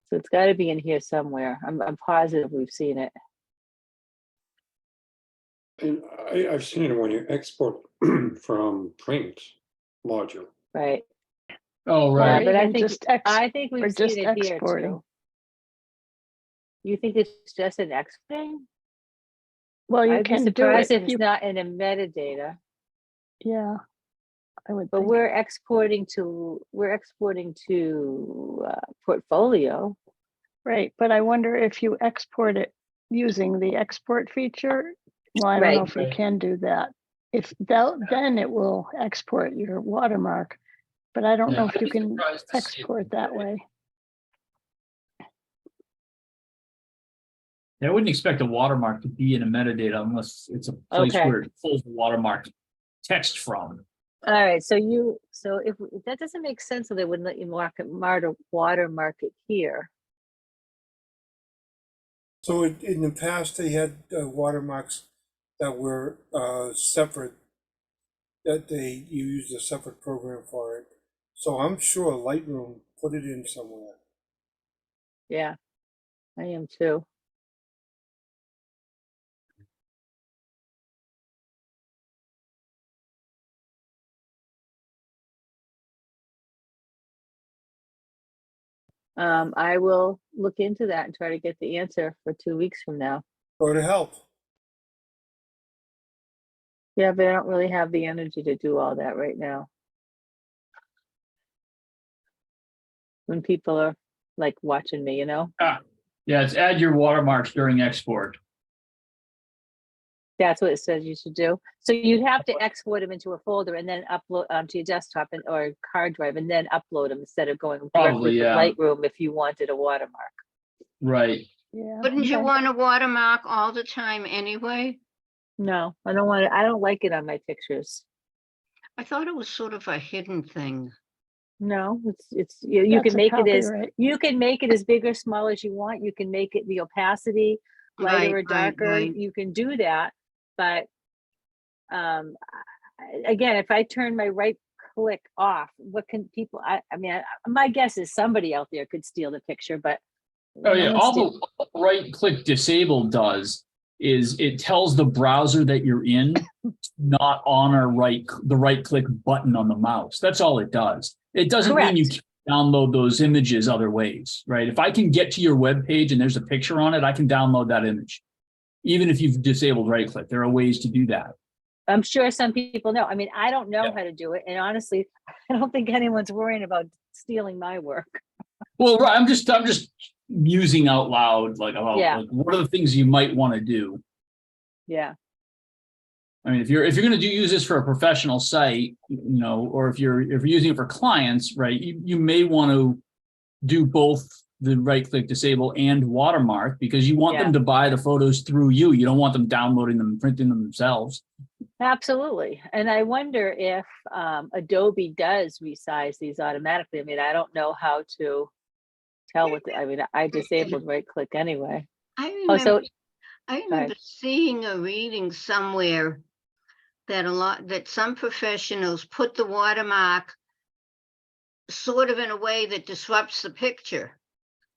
So it's got to be in here somewhere. I'm positive we've seen it. And I've seen it when you export from print module. Right. Oh, Or right. but I even think- just I think or we've just seen it here exporting. too. You think it's just an X thing? Well, you I'd be can do surprised it if if it's you, not in a metadata. yeah. I would But think. we're exporting to Portfolio. Right, but I wonder if you export it using the export feature. Well, I don't know Right. if you Right. can do that. If that, then it will export your watermark, but I don't Yeah, know if I'd you be can surprised to see it export that today. way. Yeah, I wouldn't expect a watermark to be in a metadata unless it's a place Okay. where it pulls the watermark text from. All right, so if that doesn't make sense, so they wouldn't let you watermark it here. So in the past, they had watermarks that were separate, that they used a separate program for it. So I'm sure Lightroom put it in somewhere. Yeah, I am too. I will look into that and try to get the answer for 2 weeks from now. Go to help. Yeah, but I don't really have the energy to do all that right now. When people are like watching me, you know? Yeah, it's add your watermarks during export. That's what it says you should do. So you'd have to export them into a folder and then upload onto your desktop or hard drive and then upload them instead of going Probably, directly from yeah. Lightroom if you wanted a watermark. Right. Yeah. Wouldn't you okay. want a watermark all the time anyway? No, I don't want it. I don't like it on my pictures. I thought it was sort of a hidden thing. No, it's you That's can a make it as copyright. you can make it as big or small as you want. You can make it the opacity lighter or Right, darker. right. You can do that, but again, if I turn my right click off, what can people? My guess is somebody out there could steal the picture, but Oh, yeah. no one's All the right click disable does is it tells the browser that you're in not honor the right click button on the mouse. That's all it does. It doesn't mean you Correct. can't download those images other ways, right? If I can get to your web page and there's a picture on it, I can download that image. Even if you've disabled right click, there are ways to do that. I'm sure some people know. I mean, I don't know Yeah. how to do it, and honestly, I don't think anyone's worrying about stealing my work. Well, right, I'm just musing out loud, like about Yeah. like, what are the things you might want to do. Yeah. I mean, if you're going to use this for a professional site, or if you're using it for clients, right, you may want to do both the right click disable and watermark because you want them to buy the photos through you. You don't want them downloading them and printing them themselves. Absolutely. And I wonder if Adobe does resize these automatically. I mean, I don't know how to tell I disabled right click anyway. I Oh, so remember seeing or reading somewhere that some professionals put the watermark sort of in a way that disrupts the picture.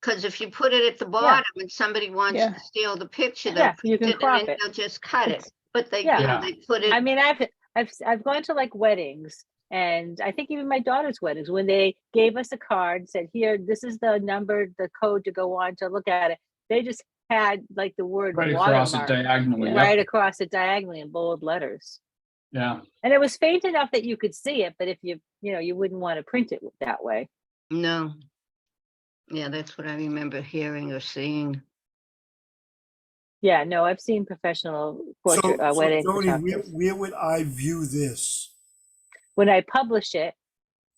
Because if you put it at the bottom and somebody wants Yeah. to steal the picture, Yeah, they'll you can print it crop and then it. they'll just cut it. It's- But they, Yeah. they put it. I mean, I've gone to like weddings, and I think even my daughter's weddings, when they gave us a card, said, "Here, this is the number, the code to go on to look at it." They just had like the word Right across it watermark diagonally. right across it diagonally in bold letters. Yeah. And it was faint enough that you could see it, but if you know, you wouldn't want to print it that way. No. Yeah, that's what I remember hearing or seeing. Yeah, no, I've seen professional portrait, So wedding Joni, photographers. where would I view this? When I publish it,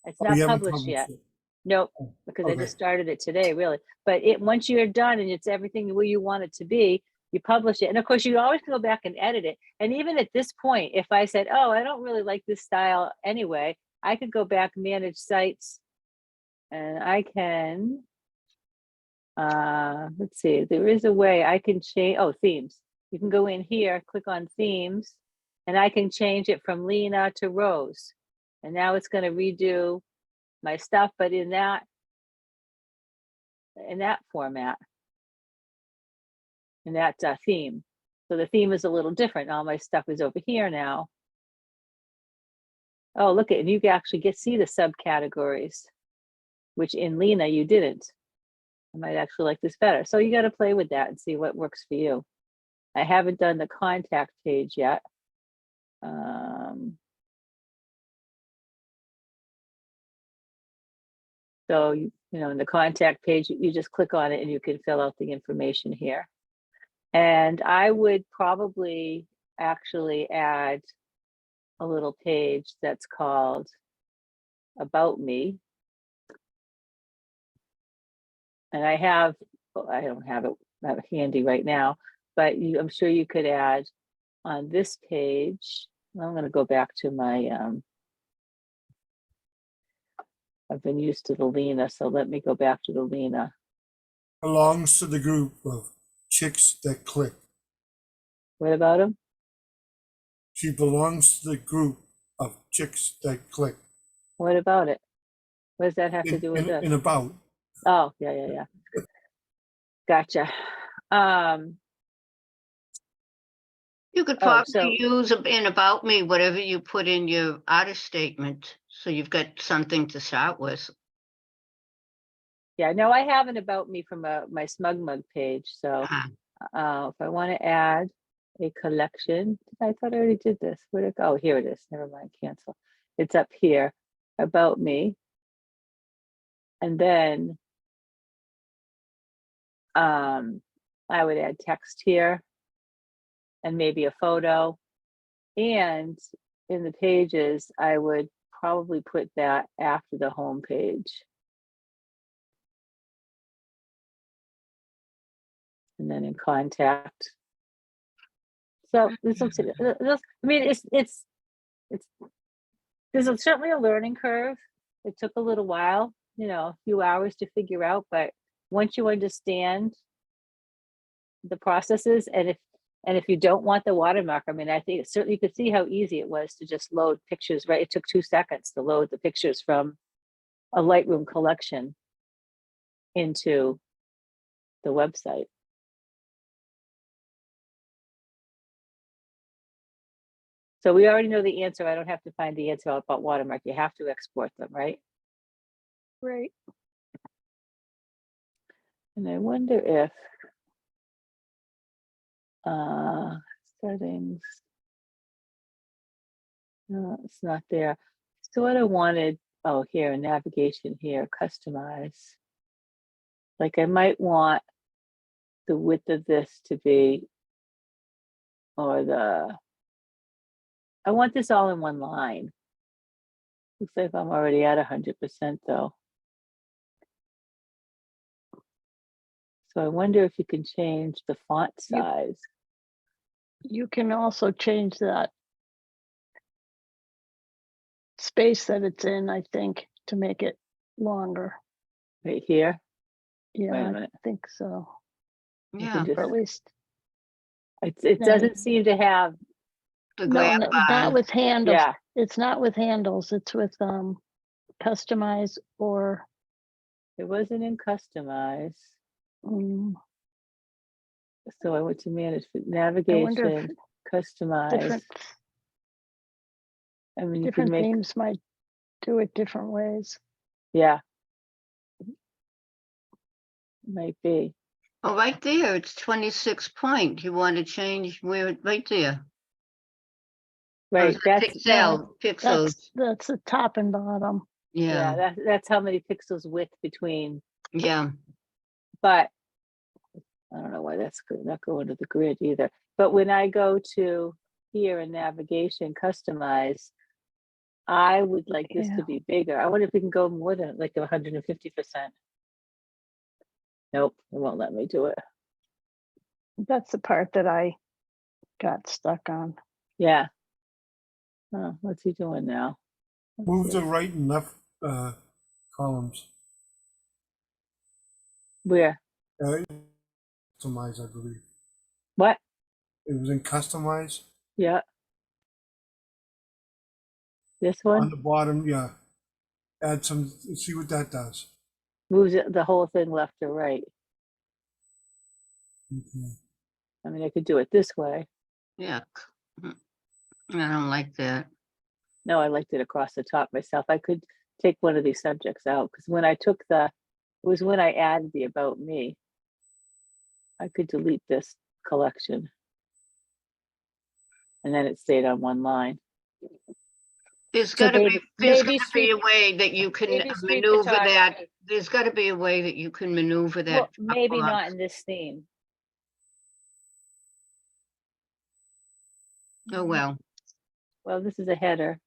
it's Oh, not you haven't published yet. published it. Nope, because I Okay. just started it today, really. But once you're done and it's everything where you want it to be, you publish it. And of course, you always go back and edit it. And even at this point, if I said, oh, I don't really like this style anyway, I could go back, manage sites, and I can, let's see, there is a way I can change, themes. You can go in here, click on themes, and I can change it from Lena to Rose. And now it's going to redo my stuff, but in that format, in that theme. So the theme is a little different. All my stuff is over here now. Oh, look at it. You can actually see the subcategories, which in Lena you didn't. I might actually like this better. So you got to play with that and see what works for you. I haven't done the contact page yet. So, you know, in the contact page, you just click on it and you can fill out the information here. And I would probably actually add a little page that's called About Me. And I don't have it handy right now, but I'm sure you could add on this page. I'm going to go back to my, I've been used to the Lena, so let me go back to the Lena. Belongs to the group of chicks that click. What about him? She belongs to the group of chicks that click. What about it? What does that have to do with this? In about. Oh, yeah. Gotcha. You could probably use in About Me, whatever you put in your artist statement. So you've got something to start with. Yeah, no, I have an About Me from my Smug Mug page. So if I want to add a collection, I thought I already did this. Where'd it go? Oh, here it is. Never mind, cancel. It's up here, About Me. And then I would add text here and maybe a photo. And in the pages, I would probably put that after the home page. And then in contact. So this looks, I mean, it's there's certainly a learning curve. It took a little while, you know, a few hours to figure out, but once you understand the processes, and if you don't want the watermark, I mean, I think certainly you could see how easy it was to just load pictures, right? It took 2 seconds to load the pictures from a Lightroom collection into the website. So we already know the answer. I don't have to find the answer about watermark. You have to export them, right? Right. And I wonder if settings. No, it's not there. So what I wanted, oh, here, navigation here, customize. Like I might want the width of this to be, or I want this all in one line. Looks like I'm already at 100% though. So I wonder if you can change the font size. You can also change that space that it's in, I think, to make it longer. Right here. Yeah, Wait a I minute. think so. You Yeah. can just, Or at least it doesn't seem to have, The no, grab not bar. with handles. yeah, It's not with handles. It's with customize or it wasn't in customize. mm, So I went to manage I wonder if navigation, customize. different I mean, you can different make, themes might do it different ways. yeah. Might be. Oh, right there, it's 26 point. You want to change where, right there. Right, Pixels, That's the top and bottom. yeah, yeah, that's how many pixels width between, yeah. but I don't know why that's not going to the grid either. But when I go to here in navigation, customize, I would like this Yeah. to be bigger. I wonder if we can go more than like 150%. Nope, it won't let me do it. That's the part that I got stuck on. Yeah. Oh, what's he doing now? Let's Move see. the right and left columns. Where? Customize, I believe. What? It was in customize. Yeah. This On one the bottom, yeah. Add some, see what that does. moves it the whole thing left or right. Okay. I mean, I could do it this way. Yeah. I don't like that. No, I liked it across the top myself. I could take one of these subjects out because when I took it was when I added the about me. I could delete this collection. And then it stayed on one line. There's So gotta be, maybe- there's maybe gotta be a street- way that you can maybe street maneuver that. photography. There's gotta be a way that you can maneuver that. Well, maybe across. not in this theme. Oh, well, Well, this is a header.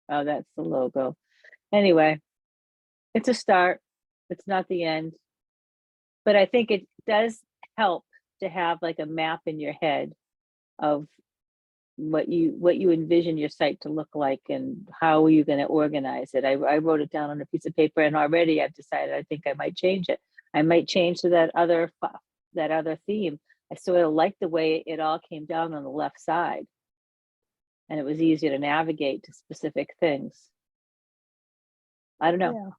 Oh, that's the logo. Anyway, it's a start. It's not the end. But I think it does help to have like a map in your head of what you envision your site to look like and how are you going to organize it. I wrote it down on a piece of paper and already I've decided I think I might change it. I might change to that other theme. I sort of like the way it all came down on the left side. And it was easier to navigate to specific things. I don't know.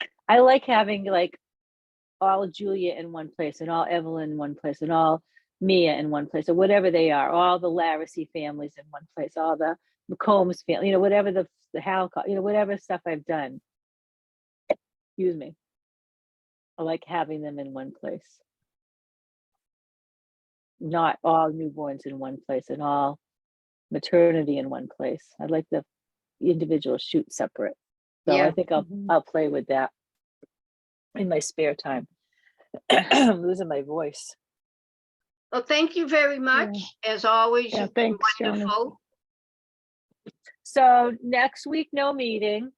Yeah. I like having like all Julia in one place and all Evelyn in one place and all Mia in one place or whatever they are, all the LrC families in one place, all the McCombs family, whatever the Halcott, whatever stuff I've done. Excuse me. I like having them in one place. Not all newborns in one place and all maternity in one place. I like the individual shoot separate. So Yeah. I think Mhm. I'll play with that in my spare time. I'm losing my voice. well, thank you very much. As always, Yeah, you've been thanks, Joni. wonderful. So next week, no meeting.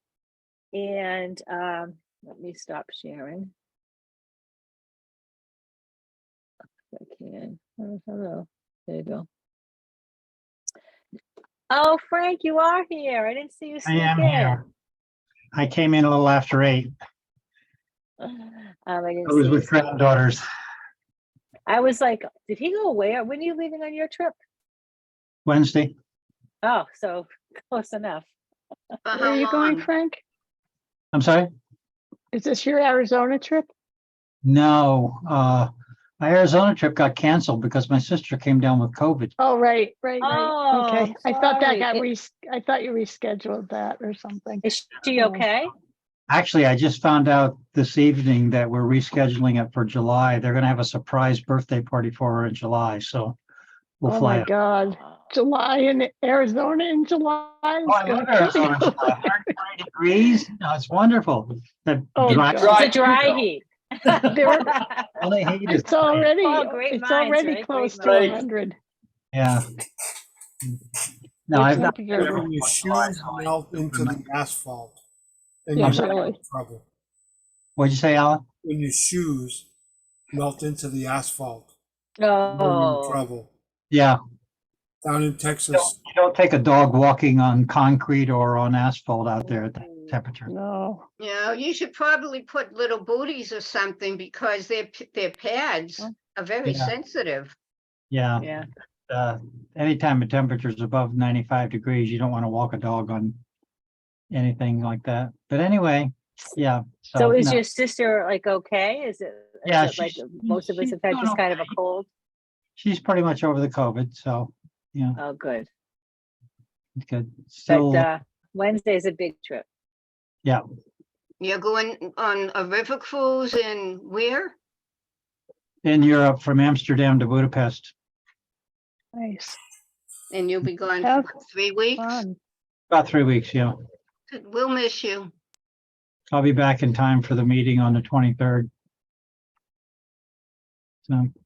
And let me stop sharing. If I can. Oh, hello. There you go. Oh, Frank, you are here. I didn't see you I sneak am in. here. I came in a little after 8. I I didn't was see with you. granddaughters. I was like, did he go away? When are you leaving on your trip? Wednesday. Oh, so close enough. For Where how are you going, long? Frank? I'm sorry? Is this your Arizona trip? No, my Arizona trip got canceled because my sister came down with COVID. Oh, right. Oh, Okay. I'm I thought that sorry. got I thought you rescheduled that or something. Is she Oh. okay? Actually, I just found out this evening that we're rescheduling it for July. They're gonna have a surprise birthday party for her in July, so we'll Oh fly my out. God. July in Arizona in July. Oh, is I gonna love kill Arizona in you. July. 120 degrees. No, it's wonderful. The Oh, dry- God. It's a dry heat. All they hate is It's already Oh, great minds, already right? close Great to minds. 100. yeah. No, Your I've not. temperature. been When your in July, shoes so I- melt into the asphalt. And Yeah, you're in really. trouble. What'd you say, Alan? When your shoes melt into the asphalt, you're in Oh, trouble. Yeah. Down in Texas, You don't take a dog walking on concrete or on asphalt out there at that temperature. No. You should probably put little booties or something because their pads are very Yeah. sensitive. Yeah. yeah. Anytime the temperature is above 95 degrees, you don't want to walk a dog on anything like that. But anyway, yeah. So is no. your sister like okay? Is it Yeah, like she's- most of us she's have had doing just kind of a okay. cold? She's pretty much over the COVID, so yeah, Oh, good. it's good. But Still, Wednesday's a big trip. yeah. You're going on a river cruise and where? in Europe from Amsterdam to Budapest. Nice. And you'll be gone Have for 3 weeks? Fun. About 3 weeks, yeah. Good, we'll miss you. I'll be back in time for the meeting on the 23rd.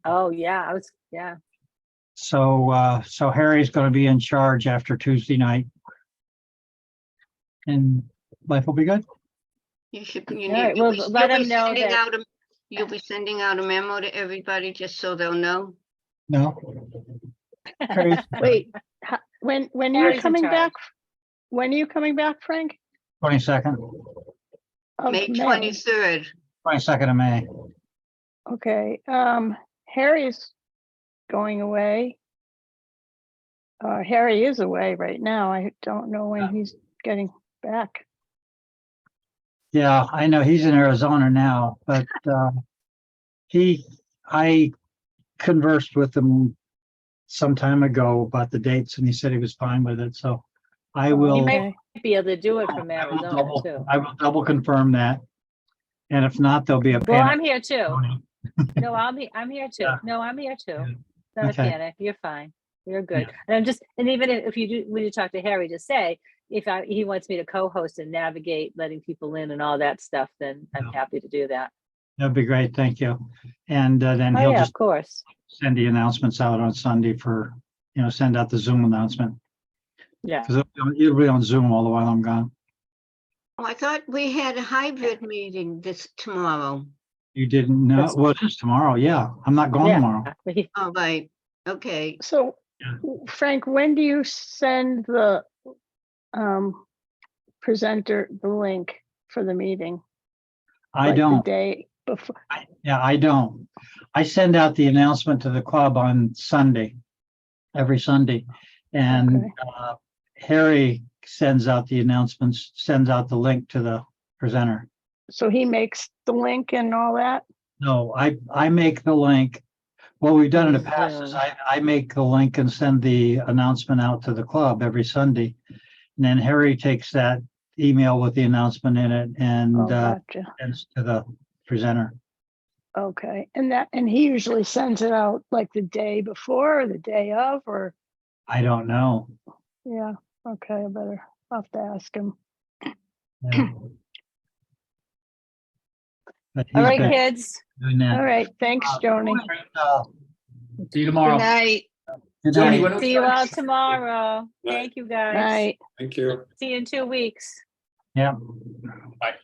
Oh, yeah, So Harry's going to be in charge after Tuesday night. And life will be good. You should, All right, well, let them know that- You'll be sending out a memo to everybody just so they'll know. No? Harry's, Wait, when you're Harry's in coming charge. back? When are you coming back, Frank? 22nd, Of May 23rd. 22nd of May. Okay, Harry's going away. Harry is away right now. I don't know when he's getting back. Yeah, I know he's in Arizona now, but I conversed with him some time ago about the dates and he said he was fine with it. So I will. You Okay. may be able to do it from I will Arizona double- too. I will double confirm that. And if not, there'll be a Well, I'm panic. here too. No, I'm here too. Yeah. No, I'm here too. Yeah. Not a Okay. panic. You're fine. You're good. Yeah. And even if you do, when you talk to Harry, just say, he wants me to co-host and navigate, letting people in and all that stuff, then I'm Yeah. happy to do that. That'd be great. Thank you. And then Oh, he'll yeah, just of course. send the announcements out on Sunday for, send out the Zoom announcement. Yeah. Because you'll be on Zoom all the while I'm gone. Oh, I thought we had a hybrid meeting tomorrow. You didn't know? That's- Well, it's tomorrow. Yeah, I'm not going tomorrow. Yeah. Oh, right, okay. So, Yeah. Frank, when do you send the presenter the link for the meeting? I Like the don't. day before. I don't. I send out the announcement to the club on Sunday, every Sunday. And Okay. Harry sends out the announcements, sends out the link to the presenter. So he makes the link and all that? No, I make the link. What we've done in the past is Zoom. I make the link and send the announcement out to the club every Sunday. And then Harry takes that email with the announcement in it Oh, and gotcha. sends to the presenter. Okay. And he usually sends it out like the day before or the day of, or, I don't know. yeah, okay, I'll have to ask him. Yeah. But All he's right, been kids. doing that. All right, thanks, Joni. See you Good tomorrow. night. Good Joni, night. when- See you all tomorrow. Thank you, guys. Night. Thank you. See you in 2 weeks. Yeah. Bye.